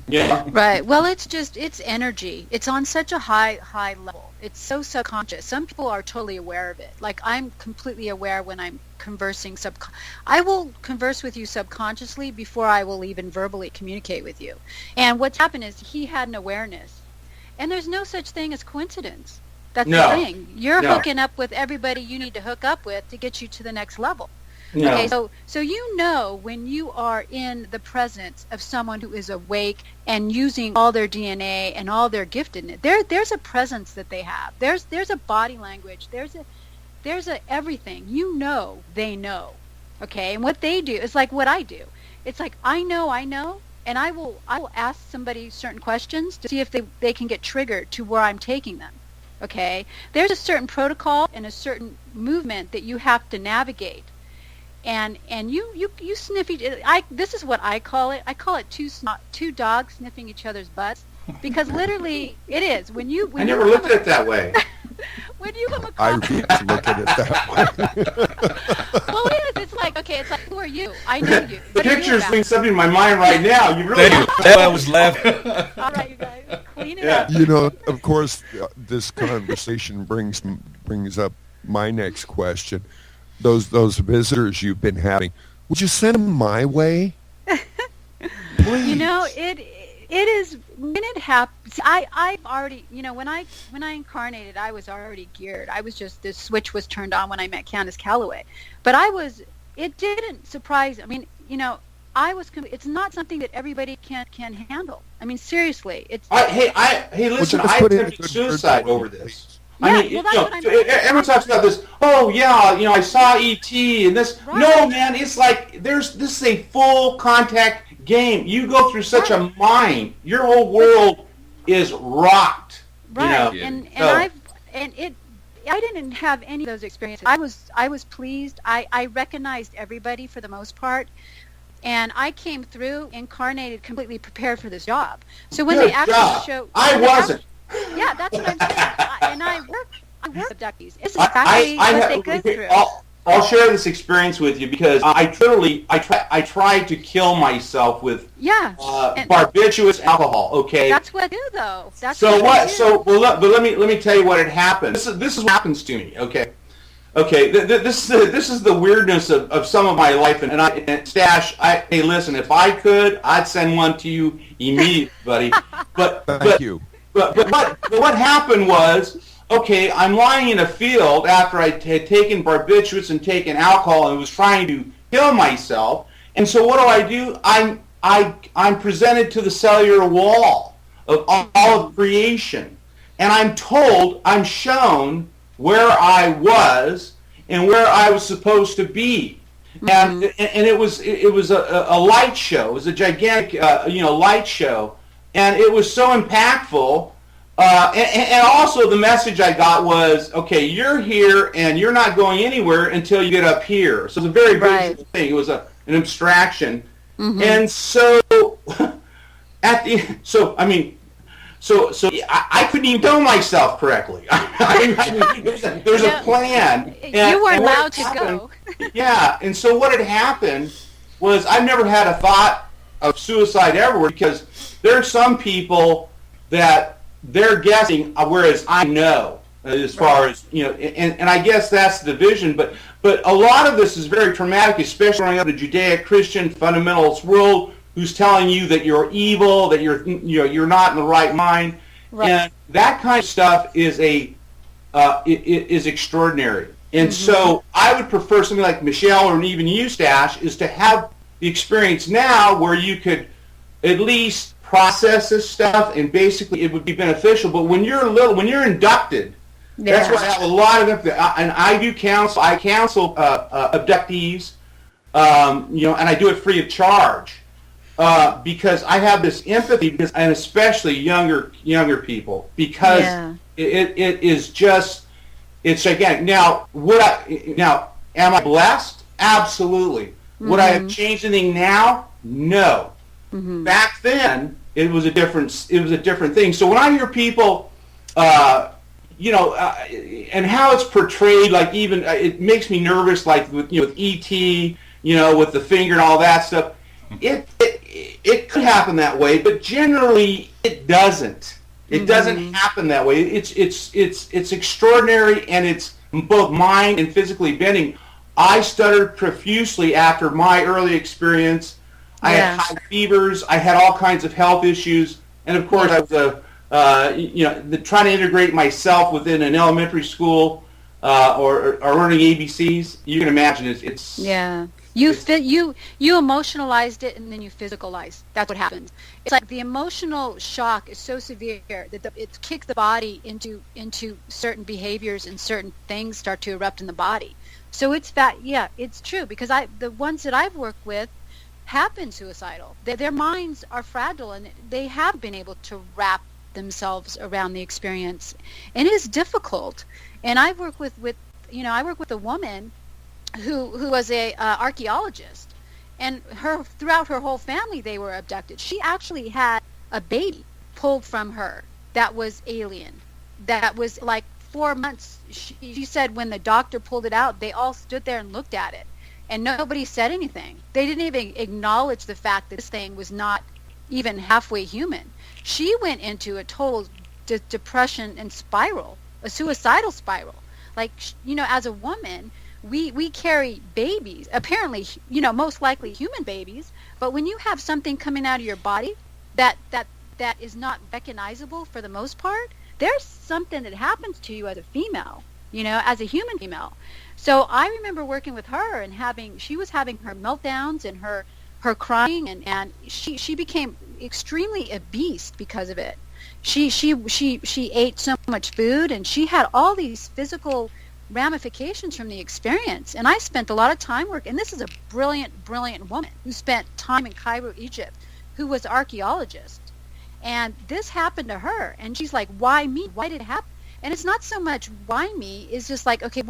Right. Well, it's energy. It's on such a high level. It's so subconscious. Some people are totally aware of it. Like, I'm completely aware when I'm conversing I will converse with you subconsciously before I will even verbally communicate with you. And what's happened is he had an awareness, and there's no such thing as coincidence. That's the thing. You're hooking up with everybody you need to hook up with to get you to the next level. No. Okay, so when you are in the presence of someone who is awake and using all their DNA and all their giftedness, there's a presence that they have. There's a body language. There's a everything. They know. Okay, and what they do is like what I do. It's like I know, and I will ask somebody certain questions to see if they can get triggered to where I'm taking them. Okay, there's a certain protocol and a certain movement that you have to navigate, and you sniff each. This is what I call it. I call it two dogs sniffing each other's butts, because literally it is when you. I never looked at it that way. When you come I across, look at it that way. well, it is. It's like, okay, it's like, who are you? I know you. The picture's doing something in my mind right now. You really. That's why I was laughing. All right, you guys, clean it up. Of course, this conversation brings up my next question. Those visitors you've been having, would you send them my way? Please. It is when it happens. I've already, when I incarnated, I was already geared. I was just, this switch was turned on when I met Candace Calloway. But it didn't surprise. I mean, it's not something that everybody can handle. I mean, seriously, it's. Listen, I attempted suicide over this. Yeah, what I'm saying. Everyone talks about this. Oh yeah, I saw E.T. and this. Right. No, man, it's like this is a full contact game. You go through such a mind. Your whole world is rocked. Right. You know? I didn't have any of those experiences. I was pleased. I recognized everybody for the most part. And I came through incarnated, completely prepared for this job. So when they actually show, I wasn't. Yeah, that's what I'm saying. I work with abductees. It's exactly what they go through. I'll share this experience with you because I tried to kill myself with barbiturates alcohol. Okay. That's what I do though. But let me tell you what had happened. This is what happens to me. Okay. Okay, this is the weirdness of some of my life, and Stash. Hey, listen, if I could, I'd send one to you immediately, buddy. But Thank you. But what happened was, okay, I'm lying in a field after I had taken barbiturates and taken alcohol and was trying to kill myself. And so what do? I'm presented to the cellular wall of all of creation, and I'm shown where I was and where I was supposed to be, and it was a light show. It was a gigantic light show, and it was so impactful. And also the message I got was, okay, you're here and you're not going anywhere until you get up here. So it's a very visual thing. It was an abstraction, and so So I couldn't even tell myself correctly. There's a plan. You weren't allowed to go. Yeah, and so what had happened was I've never had a thought of suicide ever because there are some people that they're guessing, whereas I know as far as, and I guess that's the division, but a lot of this is very traumatic, especially growing up in a Judeo-Christian fundamentalist world who's telling you that you're evil, that you're not in the right mind, and that kind of stuff is is extraordinary. And so I would prefer something like Michelle or even you, Stash, is to have the experience now where you could at least process this stuff, and basically it would be beneficial. But when you're inducted, that's why I have a lot of empathy. And I do counsel. I counsel abductees, and I do it free of charge. Because I have this empathy, and especially younger people, because it is just, it's gigantic. Now, am I blessed? Absolutely. Would I have changed anything now? No. Back then, it was a different thing. So when I hear people, and how it's portrayed, like even it makes me nervous, like with E.T., with the finger and all that stuff. It could happen that way, but generally it doesn't. It doesn't happen that way. It's extraordinary, and it's both mind and physically bending. I stuttered profusely after my early experience. I had high fevers. I had all kinds of health issues, and of course I was trying to integrate myself within an elementary school or learning ABCs. You can imagine it's You emotionalized it, and then you physicalized. That's what happens. It's like the emotional shock is so severe that it kicks the body into certain behaviors, and certain things start to erupt in the body. So it's it's true, because the ones that I've worked with have been suicidal. Their minds are fragile, and they have been able to wrap themselves around the experience, and it is difficult. And I work with a woman who was a archaeologist, and throughout her whole family they were abducted. She actually had a baby pulled from her that was alien, that was like 4 months. She said when the doctor pulled it out, they all stood there and looked at it, and nobody said anything. They didn't even acknowledge the fact that this thing was not even halfway human. She went into a total depression and spiral, a suicidal spiral. Like, as a woman, we carry babies, apparently, most likely human babies, but when you have something coming out of your body that is not recognizable for the most part, there's something that happens to you as a female, as a human female. So I remember working with her, and she was having her meltdowns and her crying, and she became extremely obese because of it. She ate so much food, and she had all these physical ramifications from the experience. And I spent a lot of time working, and this is a brilliant woman who spent time in Cairo, Egypt, who was an archaeologist. And this happened to her, and she's like, why me? Why did it happen? And it's not so much why me, it's just like, okay,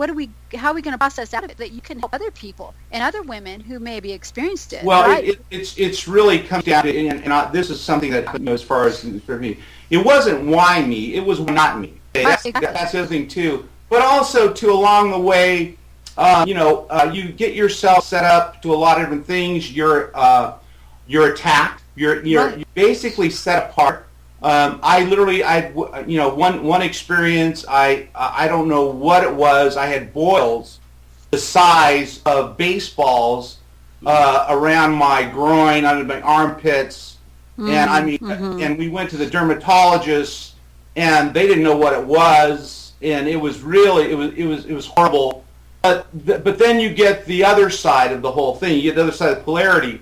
how are we going to process out of it that you can help other people and other women who maybe experienced it? Well, right? it's really comes down to, this is something that, as far as for me, it wasn't why me, it was not me. Okay? That's the other thing too. But also along the way, you get yourself set up to a lot of different things. You're attacked. You're basically set apart. One experience. I don't know what it was. I had boils the size of baseballs around my groin, under my armpits, and and we went to the dermatologist, and they didn't know what it was, and it was really it was horrible. But then you get the other side of the whole thing. You get the other side of the polarity.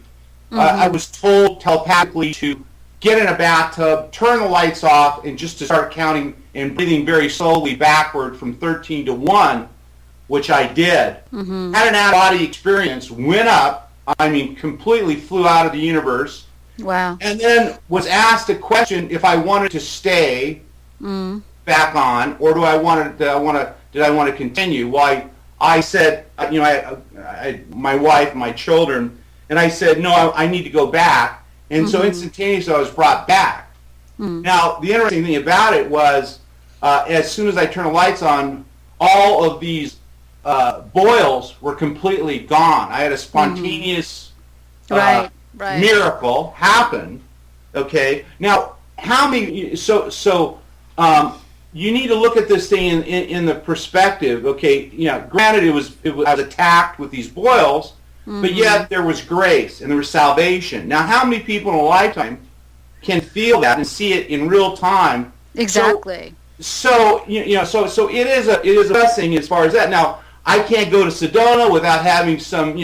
I was told telepathically to get in a bathtub, turn the lights off, and just to start counting and breathing very slowly backward from 13 to 1, which I did. Had an out-of-body experience, went up, completely flew out of the universe. Wow. And then was asked a question if I wanted to stay back on, or did I want to continue? Well, I said, I my wife, my children, and I said, no, I need to go back. And so instantaneously I was brought back. Now, the interesting thing about it was, as soon as I turned the lights on, all of these boils were completely gone. I had a spontaneous miracle happen. Okay. Now, how many? You need to look at this thing in the perspective. Okay. Granted, I was attacked with these boils. But yet there was grace and there was salvation. Now, how many people in a lifetime can feel that and see it in real time? Exactly. So it is a blessing as far as that. Now, I can't go to Sedona without having some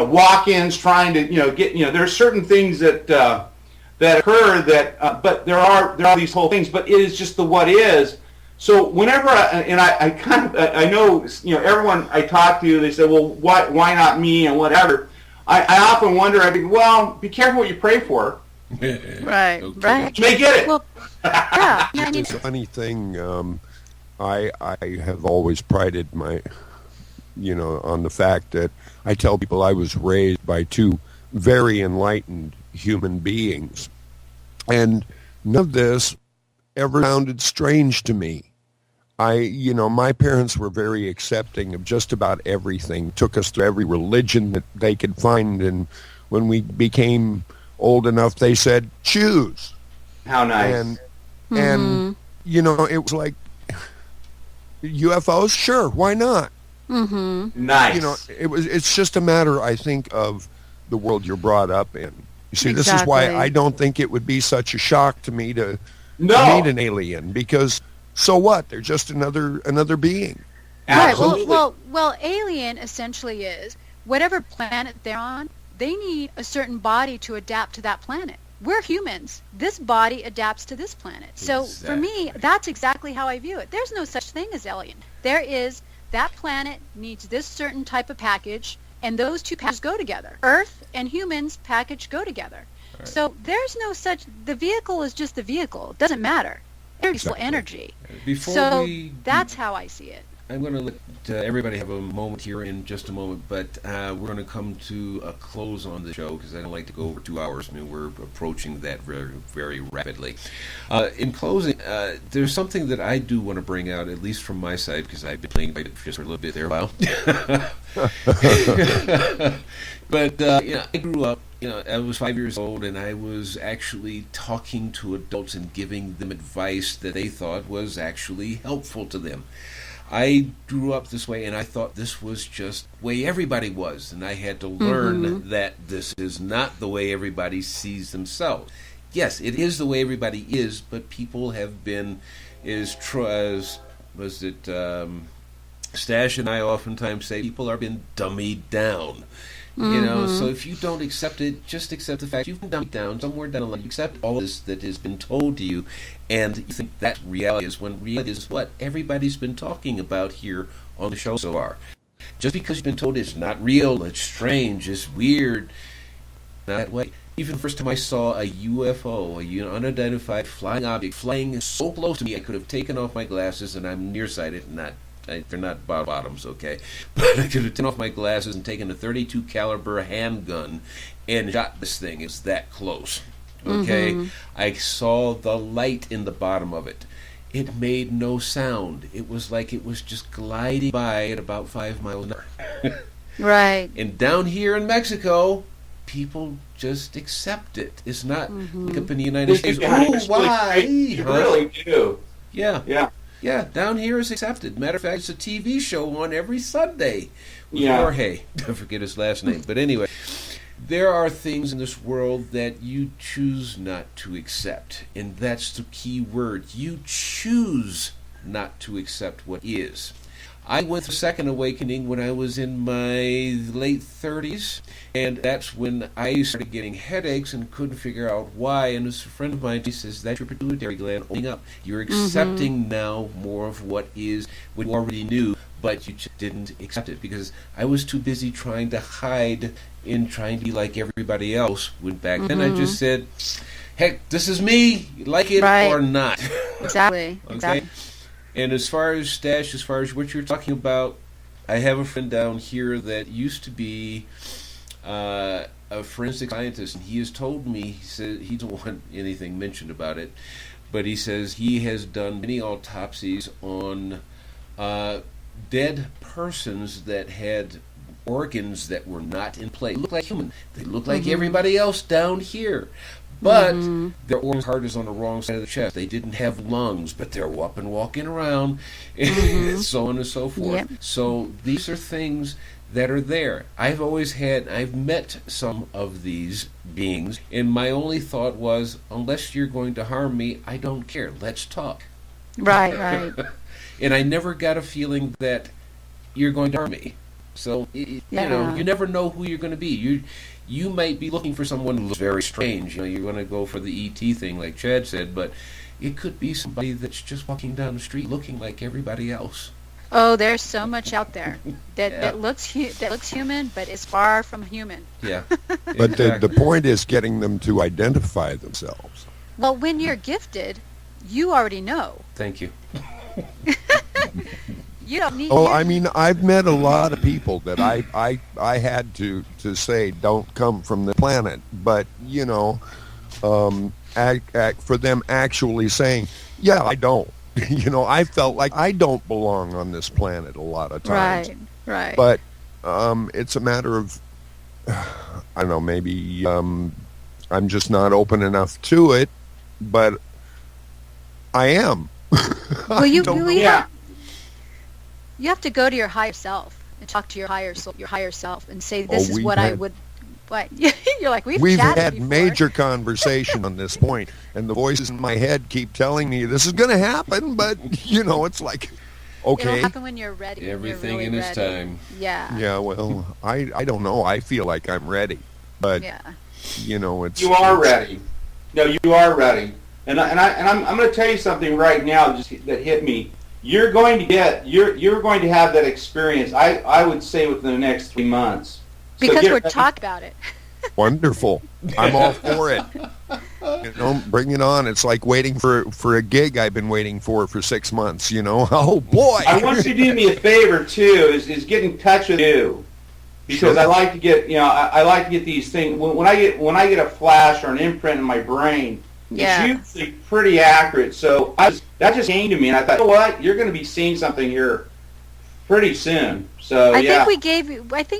walk-ins trying to get there are certain things that occur that but there are these whole things. But it is just the what is. So whenever I know everyone I talk to, they say, well, why not me and whatever. I often wonder. I think, well, be careful what you pray for. Right. You may get it. Well, yeah. It's a funny thing. I have always prided my on the fact that I tell people I was raised by two very enlightened human beings, and none of this ever sounded strange to me. My parents were very accepting of just about everything, took us to every religion that they could find, and when we became old enough, they said, choose. How nice. And it was like, UFOs? Sure, why not? Nice. It's just a matter, I think, of the world you're brought up in. You see, This is why I don't think it would be such a shock to me to meet an alien, because so what? They're just another being. Absolutely. Right. Well, alien essentially is whatever planet they're on. They need a certain body to adapt to that planet. We're humans. This body adapts to this planet. So for me, that's exactly how I view it. There's no such thing as alien. There is that planet needs this certain type of package, and those two packages go together. Earth and humans package go together. Right. So there's no such. The vehicle is just the vehicle. It doesn't matter. There's energy. That's how I see it. I'm going to let everybody have a moment here in just a moment, but we're going to come to a close on the show because I don't like to go over 2 hours. We're approaching that very, very rapidly. In closing, there's something that I do want to bring out, at least from my side, because I've been playing it just for a little bit there a while. But I grew up. I was 5 years old, and I was actually talking to adults and giving them advice that they thought was actually helpful to them. I grew up this way, and I thought this was just the way everybody was, and I had to learn that this is not the way everybody sees themselves. Yes, it is the way everybody is, but people have been, Stash and I oftentimes say, people are being dummied down. So if you don't accept it, just accept the fact you've been dumbed down somewhere down the line. You accept all this that has been told to you, and you think that reality is, when reality is what everybody's been talking about here on the show so far. Just because you've been told it's not real, it's strange, it's weird, not that way. Even the first time I saw a UFO, unidentified flying object, flying so close to me I could have taken off my glasses, and I'm nearsighted, they're not bottoms, okay? But I could have taken off my glasses and taken a .32 caliber handgun and shot this thing. It's that close, okay? Mm-hmm. I saw the light in the bottom of it. It made no sound. It was like it was just gliding by at about 5 miles an hour. Right. And down here in Mexico, people just accept it. It's not like up in the United States. Oh, why? You really do. Yeah. Yeah. Yeah, down here is accepted. Matter of fact, it's a TV show on every Sunday. Yeah. Jorge, I forget his last name. But anyway, there are things in this world that you choose not to accept. And that's the key word. You choose not to accept what is. I went through a second awakening when I was in my late 30s, and that's when I started getting headaches and couldn't figure out why. And this friend of mine, he says, that's your pituitary gland opening up. You're accepting now more of what is, what you already knew, but you just didn't accept it because I was too busy trying to hide and trying to be like everybody else. When back then I just said, heck, this is me, like it or not. Exactly. Okay? Exactly. And as far as Stash, as far as what you're talking about, I have a friend down here that used to be a forensic scientist, and he has told me, he said he doesn't want anything mentioned about it, but he says he has done many autopsies on dead persons that had organs that were not in place. They look like human. They look like everybody else down here. But their organ heart is on the wrong side of the chest. They didn't have lungs, but they're up and walking around, and so on and so forth. Yep. So these are things that are there. I've met some of these beings, and my only thought was, unless you're going to harm me, I don't care. Let's talk. Right. And I never got a feeling that you're going to harm me. So, you know, you never know who you're going to be. You might be looking for someone who looks very strange. You know, you're going to go for the E.T. thing, like Chad said, but it could be somebody that's just walking down the street looking like everybody else. Oh, there's so much out there that looks human, but is far from human. Yeah. But the point is getting them to identify themselves. Well, when you're gifted, you already know. Thank you. You don't need. Oh, I mean, I've met a lot of people that I had to say don't come from the planet, but you know, for them actually saying, yeah, I don't. You know, I felt like I don't belong on this planet a lot of times. Right. But it's a matter of, I don't know, maybe I'm just not open enough to it, but I am. Well, you have to go to your higher self and talk to your higher self, and say, "This is what I would." What you're like? We've had before. Major conversation on this point, and the voices in my head keep telling me this is going to happen, but you know, it's like, okay, it'll happen when you're ready. Everything really in its time. Yeah. Yeah. Well, I don't know. I feel like I'm ready, but you know, you are ready. No, you are ready. And I'm going to tell you something right now that hit me. You're going to have that experience. I would say within the next 3 months. Because we're talking about it. Wonderful. I'm all for it. You know, bring it on. It's like waiting for a gig I've been waiting for 6 months, you know. Oh, boy. I want you to do me a favor, too, is get in touch with you. Because I like to get, I like to get these things. When I get a flash or an imprint in my brain, it's usually pretty accurate. So that just came to me, and I thought, you know what? You're going to be seeing something here pretty soon. So I think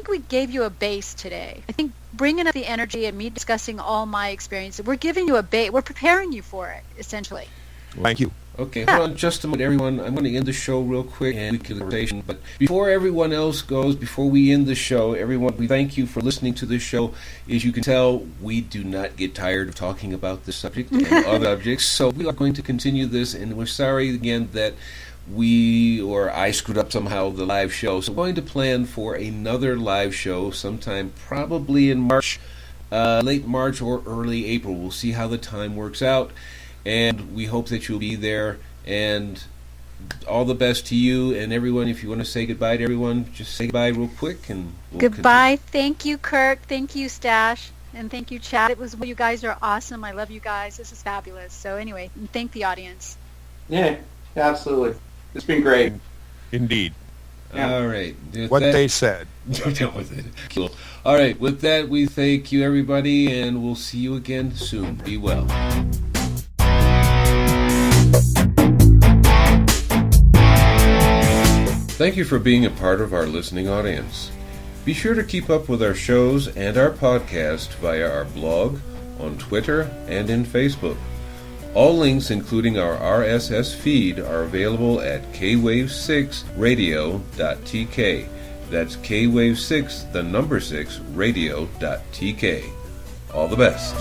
we gave you a base today. I think bringing up the energy and me discussing all my experiences, we're giving you a base. We're preparing you for it, essentially. Thank you. Okay, hold on just a minute, everyone. I'm going to end the show real quick and we can conversation. But before everyone else goes, before we end the show, everyone, we thank you for listening to this show. As you can tell, we do not get tired of talking about this subject and other subjects. So we are going to continue this, and we're sorry again that I screwed up somehow the live show. So we're going to plan for another live show sometime probably in March, late March or early April. We'll see how the time works out. And we hope that you'll be there. And all the best to you and everyone. If you want to say goodbye to everyone, just say goodbye real quick. And we'll goodbye. Continue. Thank you, Kirk. Thank you, Stash. And thank you, Chad. You guys are awesome. I love you guys. This is fabulous. So anyway, thank the audience. Yeah, absolutely. It's been great. Indeed. Yeah. All right. What they said. Cool. All right. With that, we thank you, everybody, and we'll see you again soon. Be well. Thank you for being a part of our listening audience. Be sure to keep up with our shows and our podcast via our blog, on Twitter, and in Facebook. All links, including our RSS feed, are available at kwave6radio.tk. That's kwave6, the number 6, radio.tk. All the best.